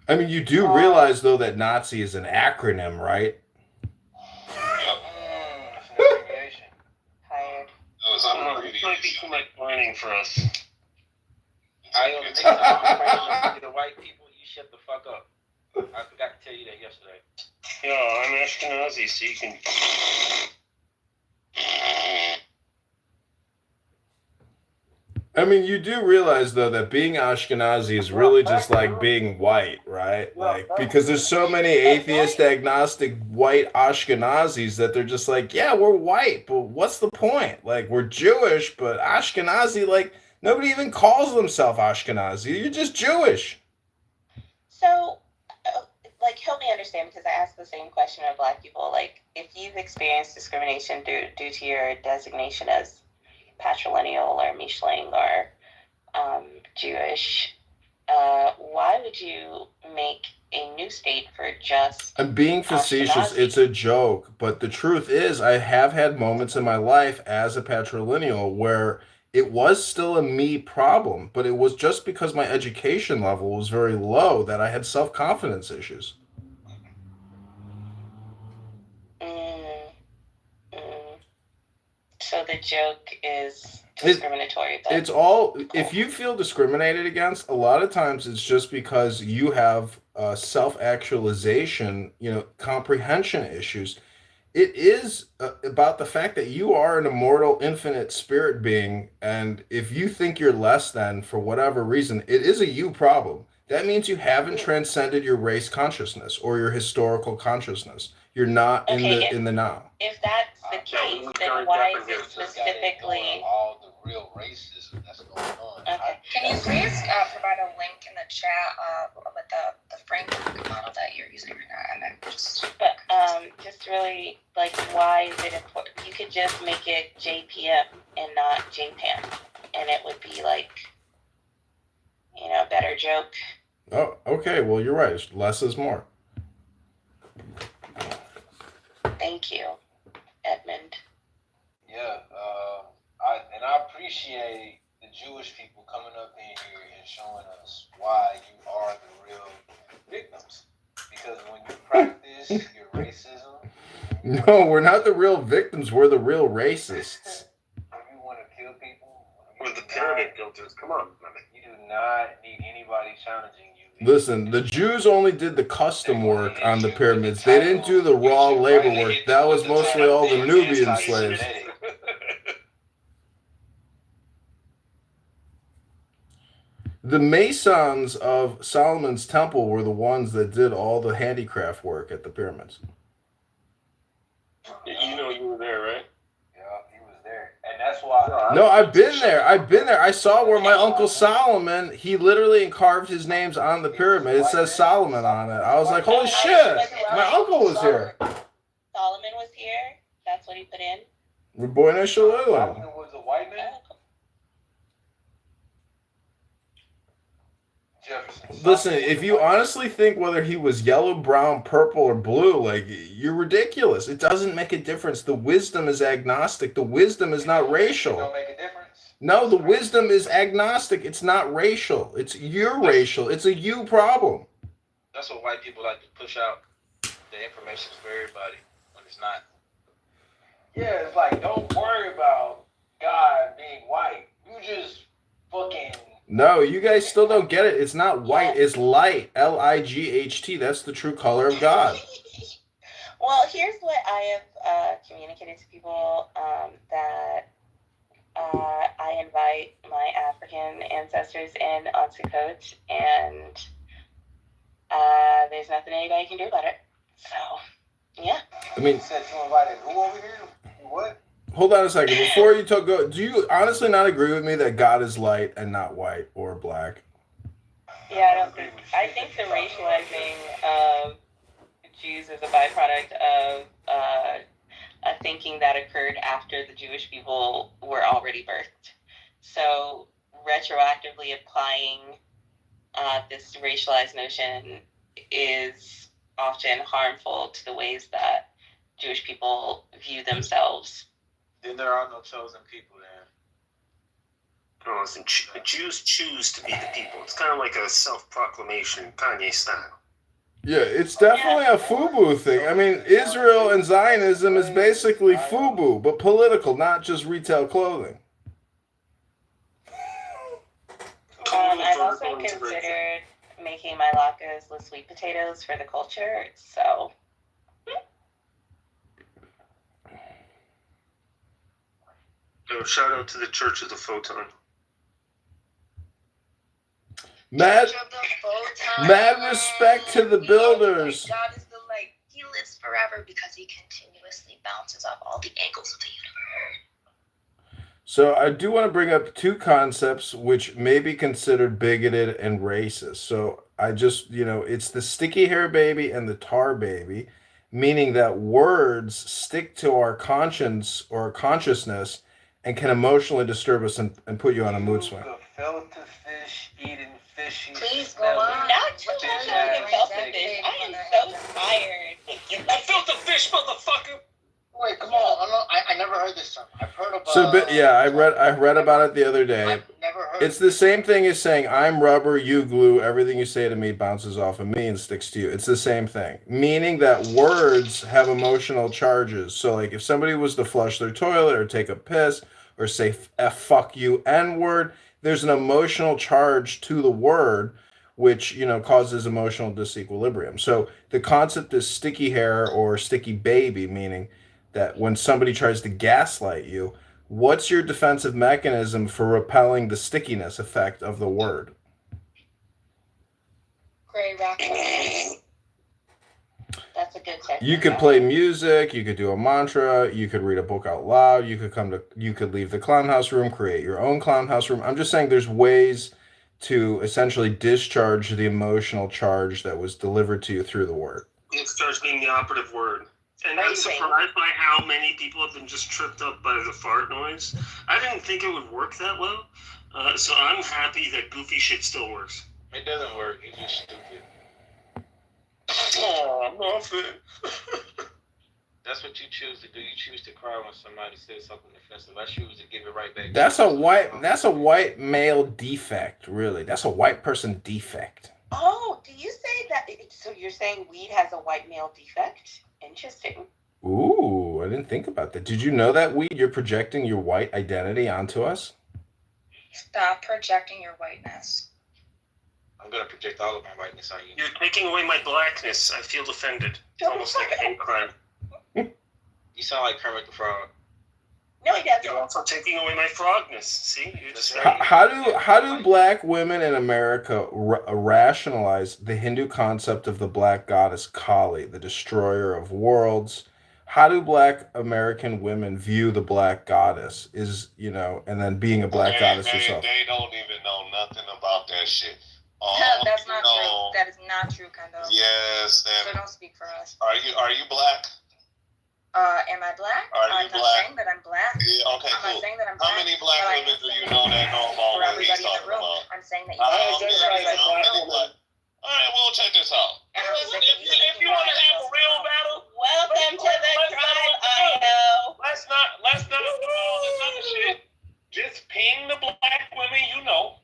I mean, you do realize, though, that Nazi is an acronym, right? It's an abbreviation. Tired. No, it's not an This might be abbreviation. too much learning for us. I only think about the white people. You shut the fuck up. I forgot to tell you that yesterday. Yeah, I'm Ashkenazi, so you can. I mean, you do realize, though, that being Ashkenazi is really just like being white, right? Like, because there's so many atheist, agnostic, white Ashkenazis that they're just like, yeah, we're white, but what's the point? Like, we're Jewish, but Ashkenazi, like, nobody even calls themselves Ashkenazi. You're just Jewish. So, like, help me understand, because I asked the same question of Black people. Like, if you've experienced discrimination due to your designation as patrilineal or Mischling or Jewish, why would you make a new state for just I'm being facetious. Ashkenazi? It's a joke. But the truth is, I have had moments in my life as a patrilineal where it was still a me problem, but it was just because my education level was very low that I had self-confidence issues. Mm, mm. So the joke is discriminatory. It's all, if you feel discriminated against, a lot of times it's just because you have self-actualization, comprehension issues. It is about the fact that you are an immortal, infinite spirit being, and if you think you're less than for whatever reason, it is a you problem. That means you haven't transcended your race consciousness or your historical consciousness. You're not in the now. If that's the case, then why is it specifically all the real racism that's going on? okay? Can you please provide a link in the chat with the framework model that you're using right now? And then just Really, like, why is it important? You could just make it JPM and not JPAM, and it would be like, a better joke. Oh, okay. Well, you're right. Less is more. Thank you, Edmund. Yeah, I appreciate the Jewish people coming up in here and showing us why you are the real victims. Because when you practice your racism, No, we're not the real victims. We're the real racists. when you want to kill people, We're the pyramid builders. Come on, man. you do not need anybody challenging you. Listen, the Jews only did the custom work on the pyramids. They didn't do the raw labor work. That was mostly all the Nubian slaves. The masons of Solomon's temple were the ones that did all the handicraft work at the pyramids. You were there, right? Yeah, he was there. And that's why. No, I've been there. I saw where my Uncle Solomon, he literally carved his names on the pyramid. It says Solomon on it. I was like, holy shit, my uncle was here. Solomon was here. That's what he put in. Raboyne Shalom. Solomon was a white man? Jefferson. Listen, if you honestly think whether he was yellow, brown, purple, or blue, like, you're ridiculous. It doesn't make a difference. The wisdom is agnostic. The wisdom is not racial. Don't make a difference. No, the wisdom is agnostic. It's not racial. It's your racial. It's a you problem. That's what white people like to push out. The information for everybody when it's not. Yeah, it's like, don't worry about God being white. You just fucking. No, you guys still don't get it. It's not white. It's light. Light. That's the true color of God. Well, here's what I have communicated to people, that I invite my African ancestors in on Sukkot, and there's nothing anybody can do about it. So, yeah. I mean, You said you invited who over here? What? hold on a second. Before you go, do you honestly not agree with me that God is light and not white or black? Yeah, I think the racializing of Jews is a byproduct of a thinking that occurred after the Jewish people were already birthed. So retroactively applying this racialized notion is often harmful to the ways that Jewish people view themselves. Then there are no chosen people then. No, listen, Jews choose to be the people. It's kind of like a self-proclamation, Kanye style. Yeah, it's definitely a FUBU thing. I mean, Israel and Zionism is basically FUBU, but political, not just retail clothing. I've also considered making my latkes with sweet potatoes for the culture, so... Shout out to the Church of the Photon. Mad respect to the builders. God is the light. He lives forever because he continuously bounces off all the angles of the universe. So I do want to bring up two concepts which may be considered bigoted and racist. So I just, it's the sticky hair baby and the tar baby, meaning that words stick to our conscience or consciousness and can emotionally disturb us and put you on a mood swing. Filter fish eating fishy. Please go on. Not too much on the filter fish. I am so tired. You filter fish, motherfucker. Wait, come on. I never heard this term. I've heard about. So, but yeah, I read about it the other day. I've never heard. It's the same thing as saying I'm rubber, you glue. Everything you say to me bounces off of me and sticks to you. It's the same thing, meaning that words have emotional charges. So, like if somebody was to flush their toilet or take a piss or say F fuck you N word, there's an emotional charge to the word, which causes emotional disequilibrium. So the concept is sticky hair or sticky baby, meaning that when somebody tries to gaslight you, what's your defensive mechanism for repelling the stickiness effect of the word? Gray rock. That's a good technique. You could play music, you could do a mantra, you could read a book out loud, you could leave the clown house room, create your own clown house room. I'm just saying there's ways to essentially discharge the emotional charge that was delivered to you through the word. Discharge being the operative word. And I'm surprised by how many people have been just tripped up by the fart noise. I didn't think it would work that well. So I'm happy that goofy shit still works. It doesn't work. It's just stupid. Oh, nothing. That's what you choose to do. You choose to cry when somebody says something offensive. I choose to give it right back. That's a white male defect, really. That's a white person defect. Oh, do you say that? So you're saying weed has a white male defect? Interesting. Ooh, I didn't think about that. Did you know that weed? You're projecting your white identity onto us? Stop projecting your whiteness. I'm gonna project all of my whiteness on you. You're taking away my blackness. I feel offended. It's almost like a hate crime. You sound like Kermit the Frog. No, he doesn't. You're also taking away my frogness. See? You're just How do black women in America rationalize the Hindu concept of the black goddess Kali, the destroyer of worlds? How do black American women view the black goddess? And then being a black goddess yourself? They don't even know nothing about that shit. That's not true. That is not true, Kendo. Yes, So don't speak for us. Are you black? Am I black? I'm not saying that I'm black. Yeah, okay, I'm not cool. saying that I'm How black. many black but women do you know that know about for what he's everybody in the talking room, about? I'm saying that All right, we'll check this out. If you want to have a real battle, Welcome to the tribe, Io. let's not do all this other shit. Just ping the black women you know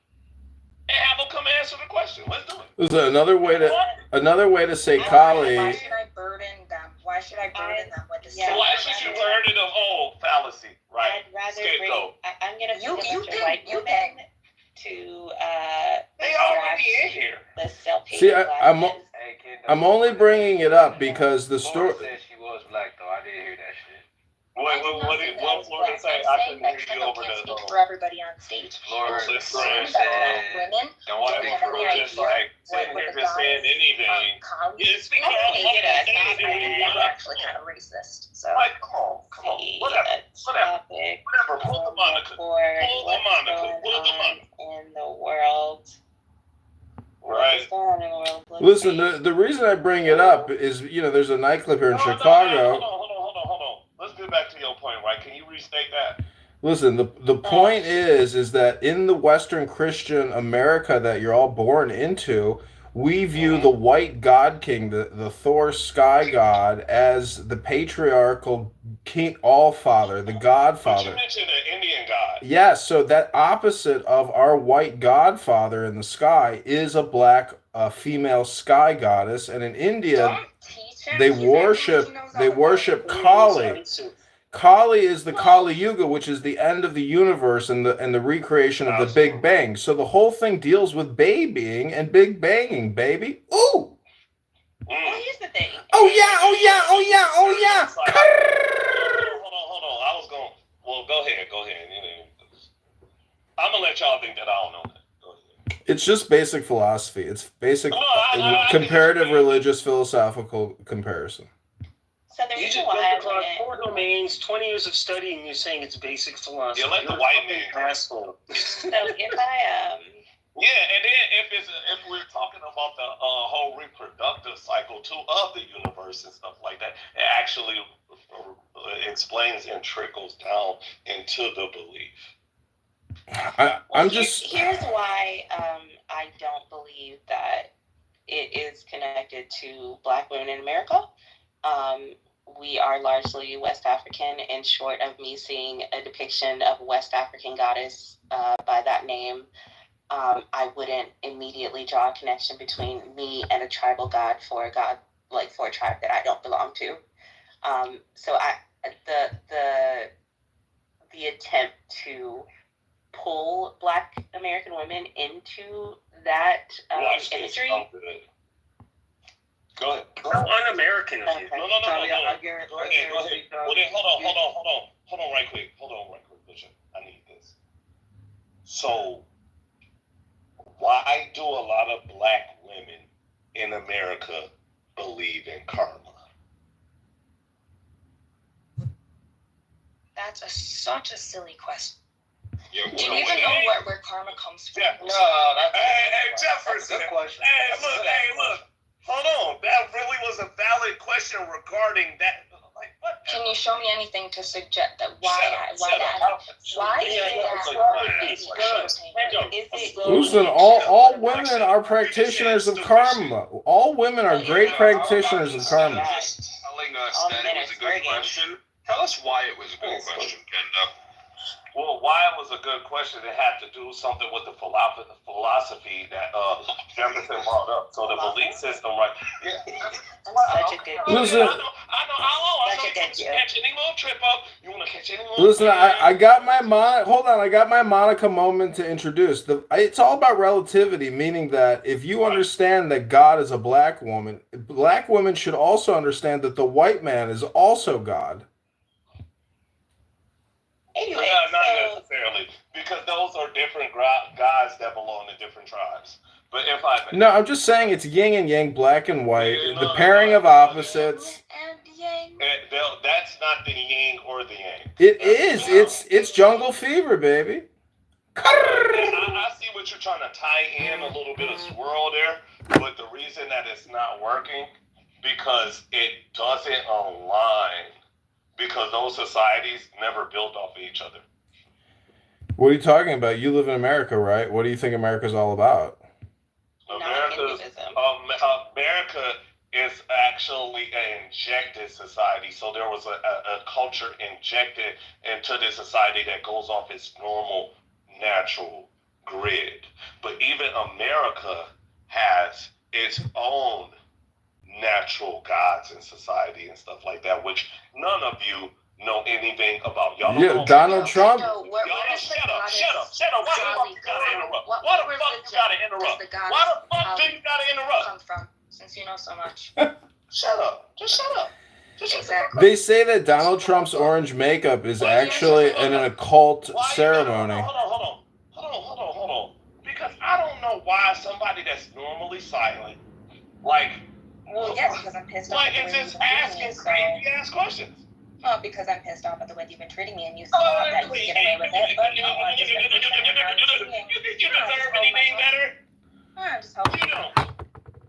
and have them come answer the question. Let's do it. There's another way to say Kali. Why should I burden them? Why should I burden them with this? Yeah. Why should you learn it of fallacy, right? I'd rather Scapegoat. I'm gonna bring a bunch of think- white you women think- to They already in here. the self-hating See, blackness. Hey, kid, I'm only bringing it up because the Laura story. said she was black, though. I didn't hear that shit. What did Florida say? I couldn't hear you over can't the speak for everybody on stage. Laura Listen, said, Women don't want to Just be for just like sitting here just saying anything. colleagues. Yeah, speaking I of think it is. anything, That's actually kind of racist. So like, come on, whatever. Topic Pull the Monica. for Pull the what's Monica. going Pull the on Monica. in the world. Right. What's going on in the world? Let's Listen, see. the reason I bring it up is there's a nightclub here in Chicago. Hold on. Let's get back to your point, right? Can you restate that? Listen, the point is that in the Western Christian America that you're all born into, we view the white God king, the Thor sky god, as the patriarchal king, all-father, the But godfather. you mentioned an Indian god. Yes, so that opposite of our white godfather in the sky is a black female sky goddess, and in India they worship Kali. Kali is the Kali Yuga, which is the end of the universe and the recreation of the Big Bang. So the whole thing deals with babying and big banging, baby. Ooh. Well, here's the thing. Oh yeah. Hold on. I was going. Well, go ahead. I'm gonna let y'all think that I don't know that. Go ahead. It's just basic philosophy. It's basic I comparative religious philosophical comparison. So the You reason just why I went across wouldn't. 4 domains, 20 years of study, and you're saying it's basic philosophy. Yeah, let the You're a white fucking man. asshole. So if I Yeah, and then if we're talking about the whole reproductive cycle too of the universe and stuff like that, it actually explains and trickles down into the belief. Here's why I don't believe that it is connected to Black women in America. We are largely West African, and short of me seeing a depiction of a West African goddess by that name, I wouldn't immediately draw a connection between me and a tribal god for a tribe that I don't belong to. So the attempt to pull Black American women into that imagery. Go ahead. How un-American of you. No. Go ahead. Well, then, hold on, right quick, Bishop. I need this. So, why do a lot of Black women in America believe in karma? That's such a silly question. Do you Well, even know where karma comes from? Yeah. No, hey, Jefferson. Hey, look. Hold on. That really was a valid question regarding that. Like, what? Can you show me anything to suggest that why Listen, all women are practitioners of karma. All women are great practitioners of karma. Telling us that it was a good question. Tell us why it was a good question, Kendo. Well, why it was a good question, it had to do something with the philosophy that Jefferson brought up. So the belief system, right? Yeah. Such a good Listen. I know. Catch any more trip up. You want to catch any more? Listen, I got my I got my Monica moment to introduce. It's all about relativity, meaning that if you understand that God is a Black woman, Black women should also understand that the white man is also God. Anyway, not necessarily, because those are different gods that belong to different tribes. But if No, I'm just saying it's yin and yang, black and white, the pairing of opposites. And yang. That's not the yin or the yang. It is. It's jungle fever, baby. I see what you're trying to tie in a little bit of swirl there, but the reason that it's not working because it doesn't align. Because those societies never built off of each other. What are you talking about? You live in America, right? What do you think America's all about? America is actually an injected society. So there was a culture injected into this society that goes off its normal, natural grid. But even America has its own natural gods in society and stuff like that, which none of you know anything about. Y'all Yeah, Donald Trump. Shut up. Why the fuck you gotta interrupt? Why the fuck you gotta interrupt? Why the fuck do you gotta interrupt? Come from, since you know so much. Shut up. Just shut up. Exactly. They say that Donald Trump's orange makeup is actually an occult ceremony. Hold on. Because I don't know why somebody that's normally silent, Well, yes, because I'm pissed off. It's just asking crazy ass questions. Well, because I'm pissed off at the way you've been treating me, and you thought that you get away with it, but no, I just You think you deserve anything better? I'm just hoping. You don't.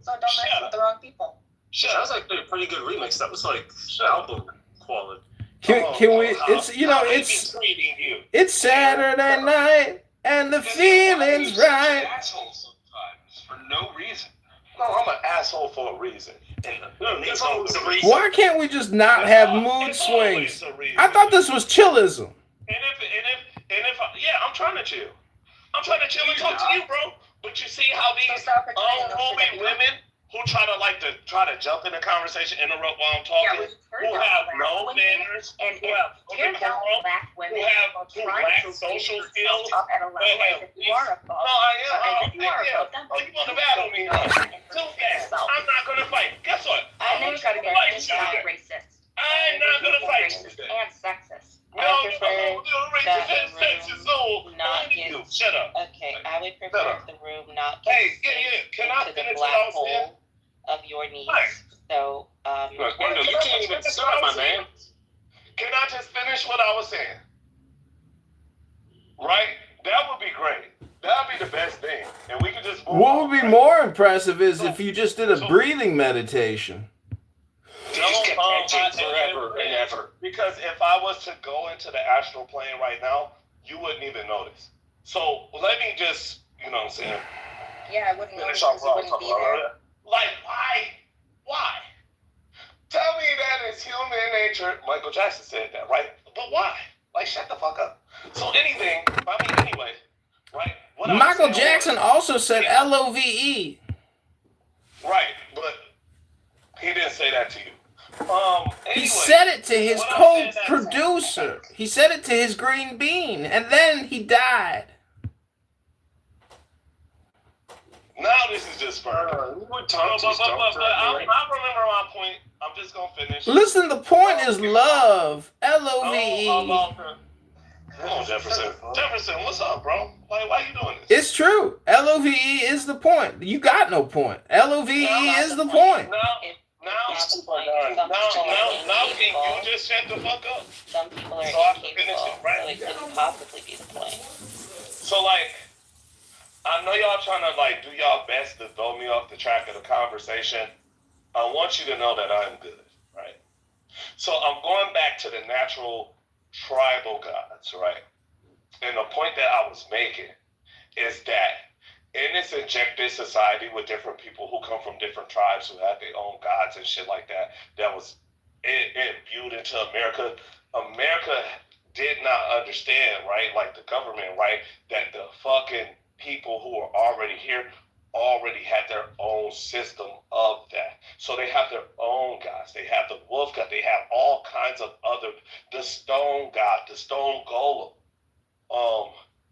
So don't mess with the wrong people. That was like a pretty good remix. That was like album quality. Can we? It's Saturday night and the feeling's right. Assholes sometimes for no reason. No, I'm an asshole for a reason. Why can't we just not have mood swings? I thought this was chillism. And if I'm trying to chill. I'm trying to chill and talk to you, bro. But you see how these homie women who try to jump in the conversation, interrupt while I'm talking, who have no manners, and who have Black women who lack social skills. Up at a level that you are above. No, I am. You want to battle me? Too fast. I'm not gonna fight. Guess what? I know you try to get anti-racist. I'm not gonna fight. Racist and sexist. Shut up. Okay, I would prefer if the room not get into the black hole of your needs. So, you can't even start, my man. Can I just finish what I was saying? Right? That would be great. That would be the best thing. And What would be more impressive is if you just did a breathing meditation. You just kept chanting forever and ever. Because if I was to go into the astral plane right now, you wouldn't even notice. So let me just, you know what I'm saying? Yeah, I wouldn't Finish notice off because you wouldn't be there. Like, why? Why? Tell me that it's human nature. Michael Jackson said that, right? But why? Like, shut the fuck up. So anyway, right? What I was Michael saying Jackson was, also said LOVE. right, but he didn't say that to you. He Anyway, said it to his what I'm saying co-producer. He said it to his green bean, and then he died. Now this is just further. But I remember my point. I'm just gonna finish. Listen, the point is love. LOVE. Come on, Jefferson. Jefferson, what's up, bro? Like, why you doing this? It's true. LOVE is the point. You got no point. LOVE is the point. Now, can you just shut the fuck up? Some people are So I can finish incapable, it, right? so it couldn't possibly be the point. So, like, I know y'all trying to, like, do y'all best to throw me off the track of the conversation. I want you to know that I'm good, right? So I'm going back to the natural tribal gods, right? And the point that I was making is that in this injected society with different people who come from different tribes who have their own gods and shit like that, that was imbued into America. America did not understand, right? Like the government, right? That the fucking people who are already here already had their own system of that. So they have their own gods. They have the wolf god. They have all kinds of other, the stone god, the stone golem,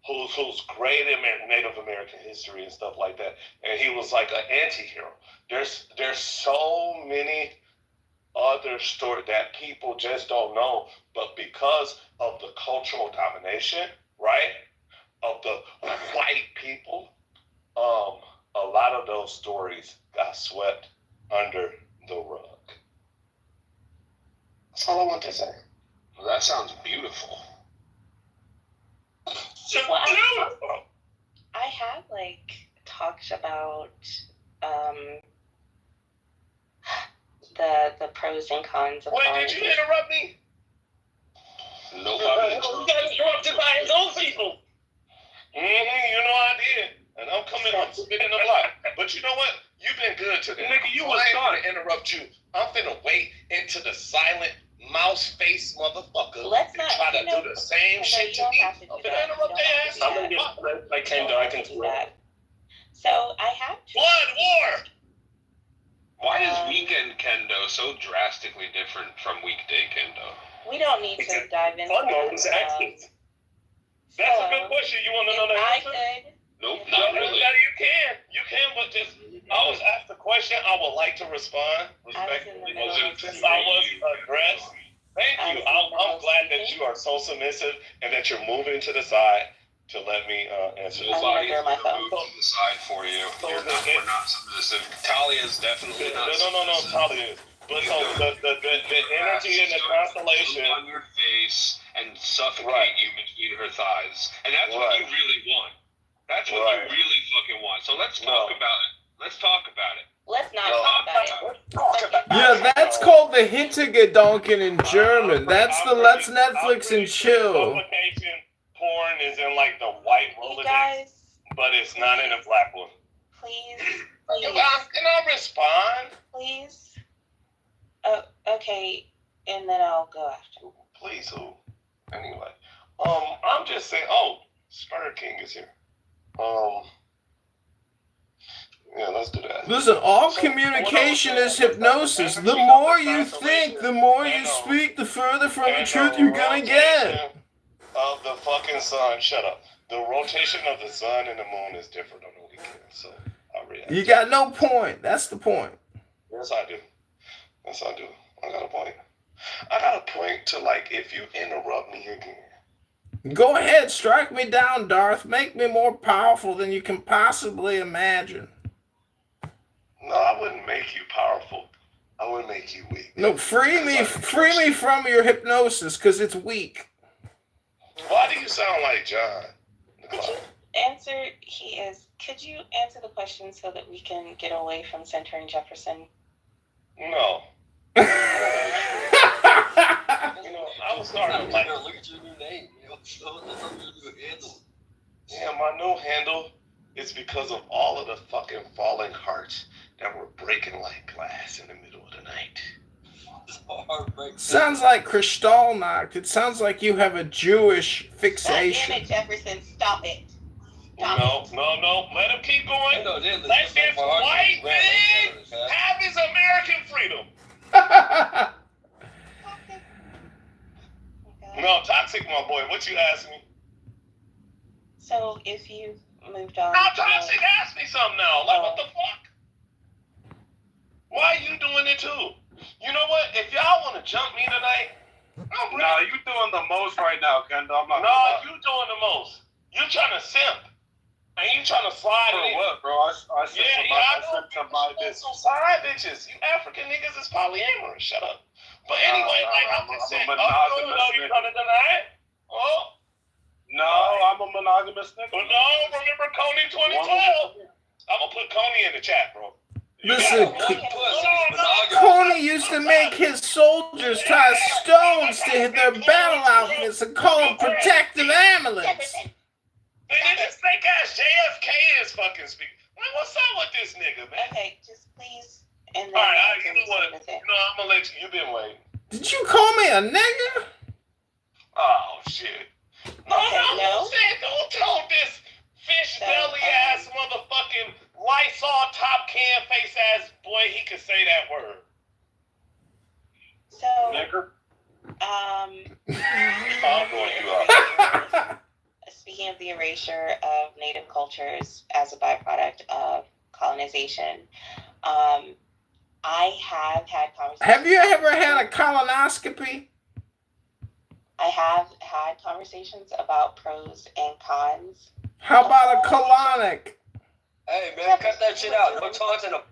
who's great in Native American history and stuff like that. And he was like an anti-hero. There's so many other stories that people just don't know, but because of the cultural domination, right, of the white people, a lot of those stories got swept under the rug. That's all I want to say. Well, that sounds beautiful. Well, I have like talked about the pros and cons of. Wait, did you interrupt me? Nope. You got interrupted by his own people. You know I did. And I'm spitting a lot. But you know what? You've been good today. Nigga, you was going to interrupt you. I'm finna wait into the silent mouse face motherfucker Let's and not try to do the same shit to me. I'm finna interrupt their ass. I'm gonna get I can do that. So I have Blood war! Why is weekend kendo so drastically different from weekday kendo? We don't need to dive into Unknowns actions. That's a good question. You want to know the answer? Nope, not really. You can, but just I was asked a question. I would like to respond respectfully. Since I was addressed, thank you. I'm glad that you are so submissive and that you're moving to the side to let me answer this. Nobody's going to move to the side for you. We're not submissive. Talia is definitely not submissive. No, Talia is. But so the energy in the constellation on your face and suffocate you between her thighs, and that's what you really want. That's what you really fucking want. So let's talk about it. Let's talk about it. Let's not talk about it. Yeah, that's called the Hintergedanken in German. That's the Let's Netflix and chill. Suffocation porn is in like the white Rolodex, but it's not in the black one. Please. Can I respond? Please. Okay, and then I'll go after. Please, who? Anyway, I'm just saying. Oh, Spider King is here. Yeah, let's do that. Listen, all communication is hypnosis. The more you think, the more you speak, the further from the truth you're gonna get. Of the fucking sun. Shut up. The rotation of the sun and the moon is different on the weekend, so I react. You got no point. That's the point. Yes, I do. Yes, I do. I got a point. I got a point to, like, if you interrupt me again. Go ahead, strike me down, Darth. Make me more powerful than you can possibly imagine. No, I wouldn't make you powerful. I would make you weak. No, free me from your hypnosis, because it's weak. Why do you sound like John? answer could you answer the question so that we can get away from Center and Jefferson? No. I was starting to like. Look at your new name. Yeah, my new handle is because of all of the fucking falling hearts that were breaking like glass in the middle of the night. Sounds like Kristallnacht. It sounds like you have a Jewish fixation. Damn it, Jefferson, stop it. No. Let him keep going. Let this white man have his American freedom. No, Toxic, my boy. What you asking me? So if you moved on. Now, Toxic, ask me something now. Like, what the fuck? Why are you doing it too? You know what? If y'all want to jump me tonight, I'm ready. No, you doing the most right now, Kendall. I'm not. No, you doing the most. You trying to simp. And you trying to slide For it in. what, bro? I sent to my bitch. Some side bitches. You African niggas is polyamorous. Shut up. But anyway, I'm just saying. You trying to deny it? Oh? No, I'm a monogamous nigga. But no, remember Coney 2012? I'm going to put Coney in the chat, bro. Listen, Coney used to make his soldiers tie stones to hit their battle outfits and call them protective amulets. And this fake ass JFK is fucking speaking. What's up with this nigga, man? Okay, just please. And then Alright, you know what? I'm gonna let you. You've been waiting. Did you call me a nigga? Oh shit. Don't tell this fish belly ass motherfucking Lysol top can face ass boy he could say that word. So nigger. I'm going you up. Speaking of the erasure of native cultures as a byproduct of colonization, I have had conversations. Have you ever had a colonoscopy? I have had conversations about pros and cons. How about a colonic? Hey man, cut that shit out. No taunting them.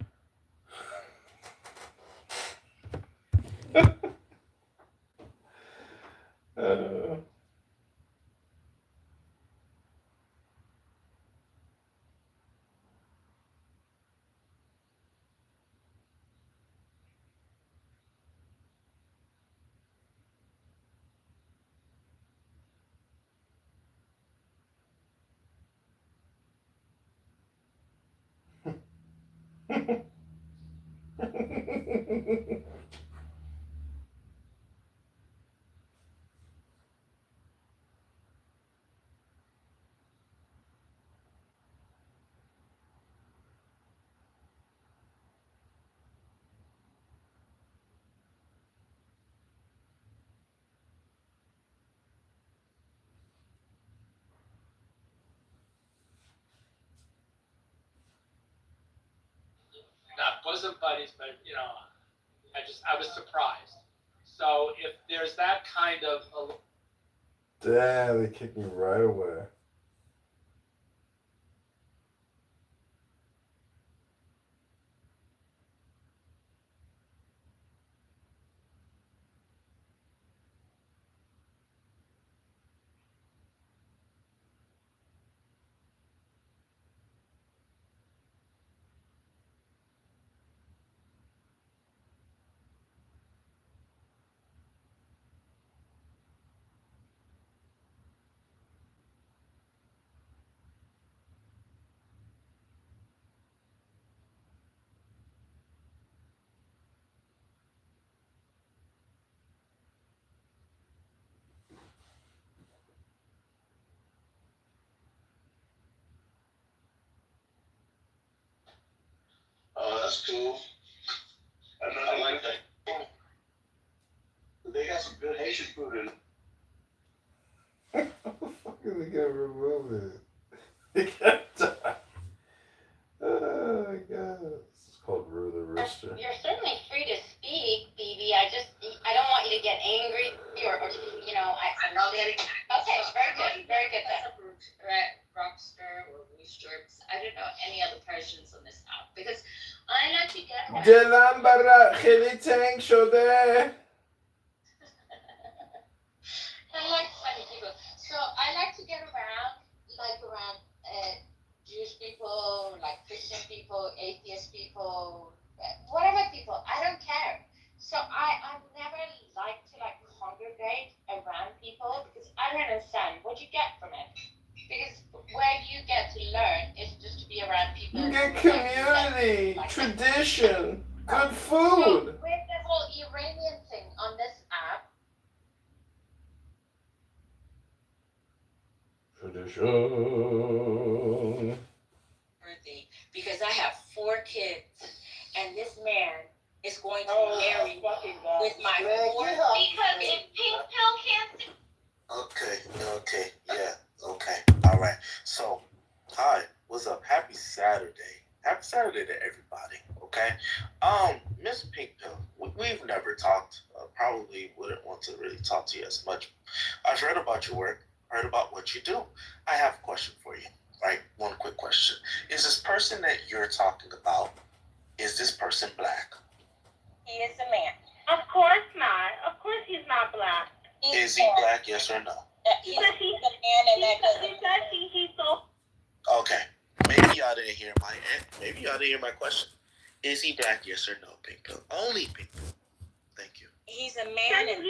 Not bosom buddies, but I was surprised. So if there's that kind of Damn, they kicked me right away. Oh, that's cool. I like that. They got some good Haitian food in them. How the fuck are they gonna remove it? They can't die. Oh my god. This is called Rue the Rooster. You're certainly free to speak, BB. I don't want you to get angry or I'm not getting. Okay, very good then. Rockster or Rooster. I don't know any other Persians on this app because I like to get around. دلم برا خیلی تنگ شده. I like funny people. So I like to get around, Great community, tradition, good food. With the whole Iranian thing on this app, Tradition. Because I have 4 kids, and this man is going to marry with my 4 because if Pink Pill can't Okay, yeah, okay, all right. So, hi, what's up? Happy Saturday. Happy Saturday to everybody, okay? Miss Pink Pill, we've never talked. Probably wouldn't want to really talk to you as much. I've heard about your work, heard about what you do. I have a question for you, right? One quick question. Is this person that you're talking about, is this person black? He is a man. Of course not. Of course he's not black. Is he black, yes or no? He's a man, and that doesn't. He's so. Okay, maybe y'all didn't hear maybe y'all didn't hear my question. Is he black, yes or no, Pink Pill? Only Pink Pill. Thank you. He's a man, and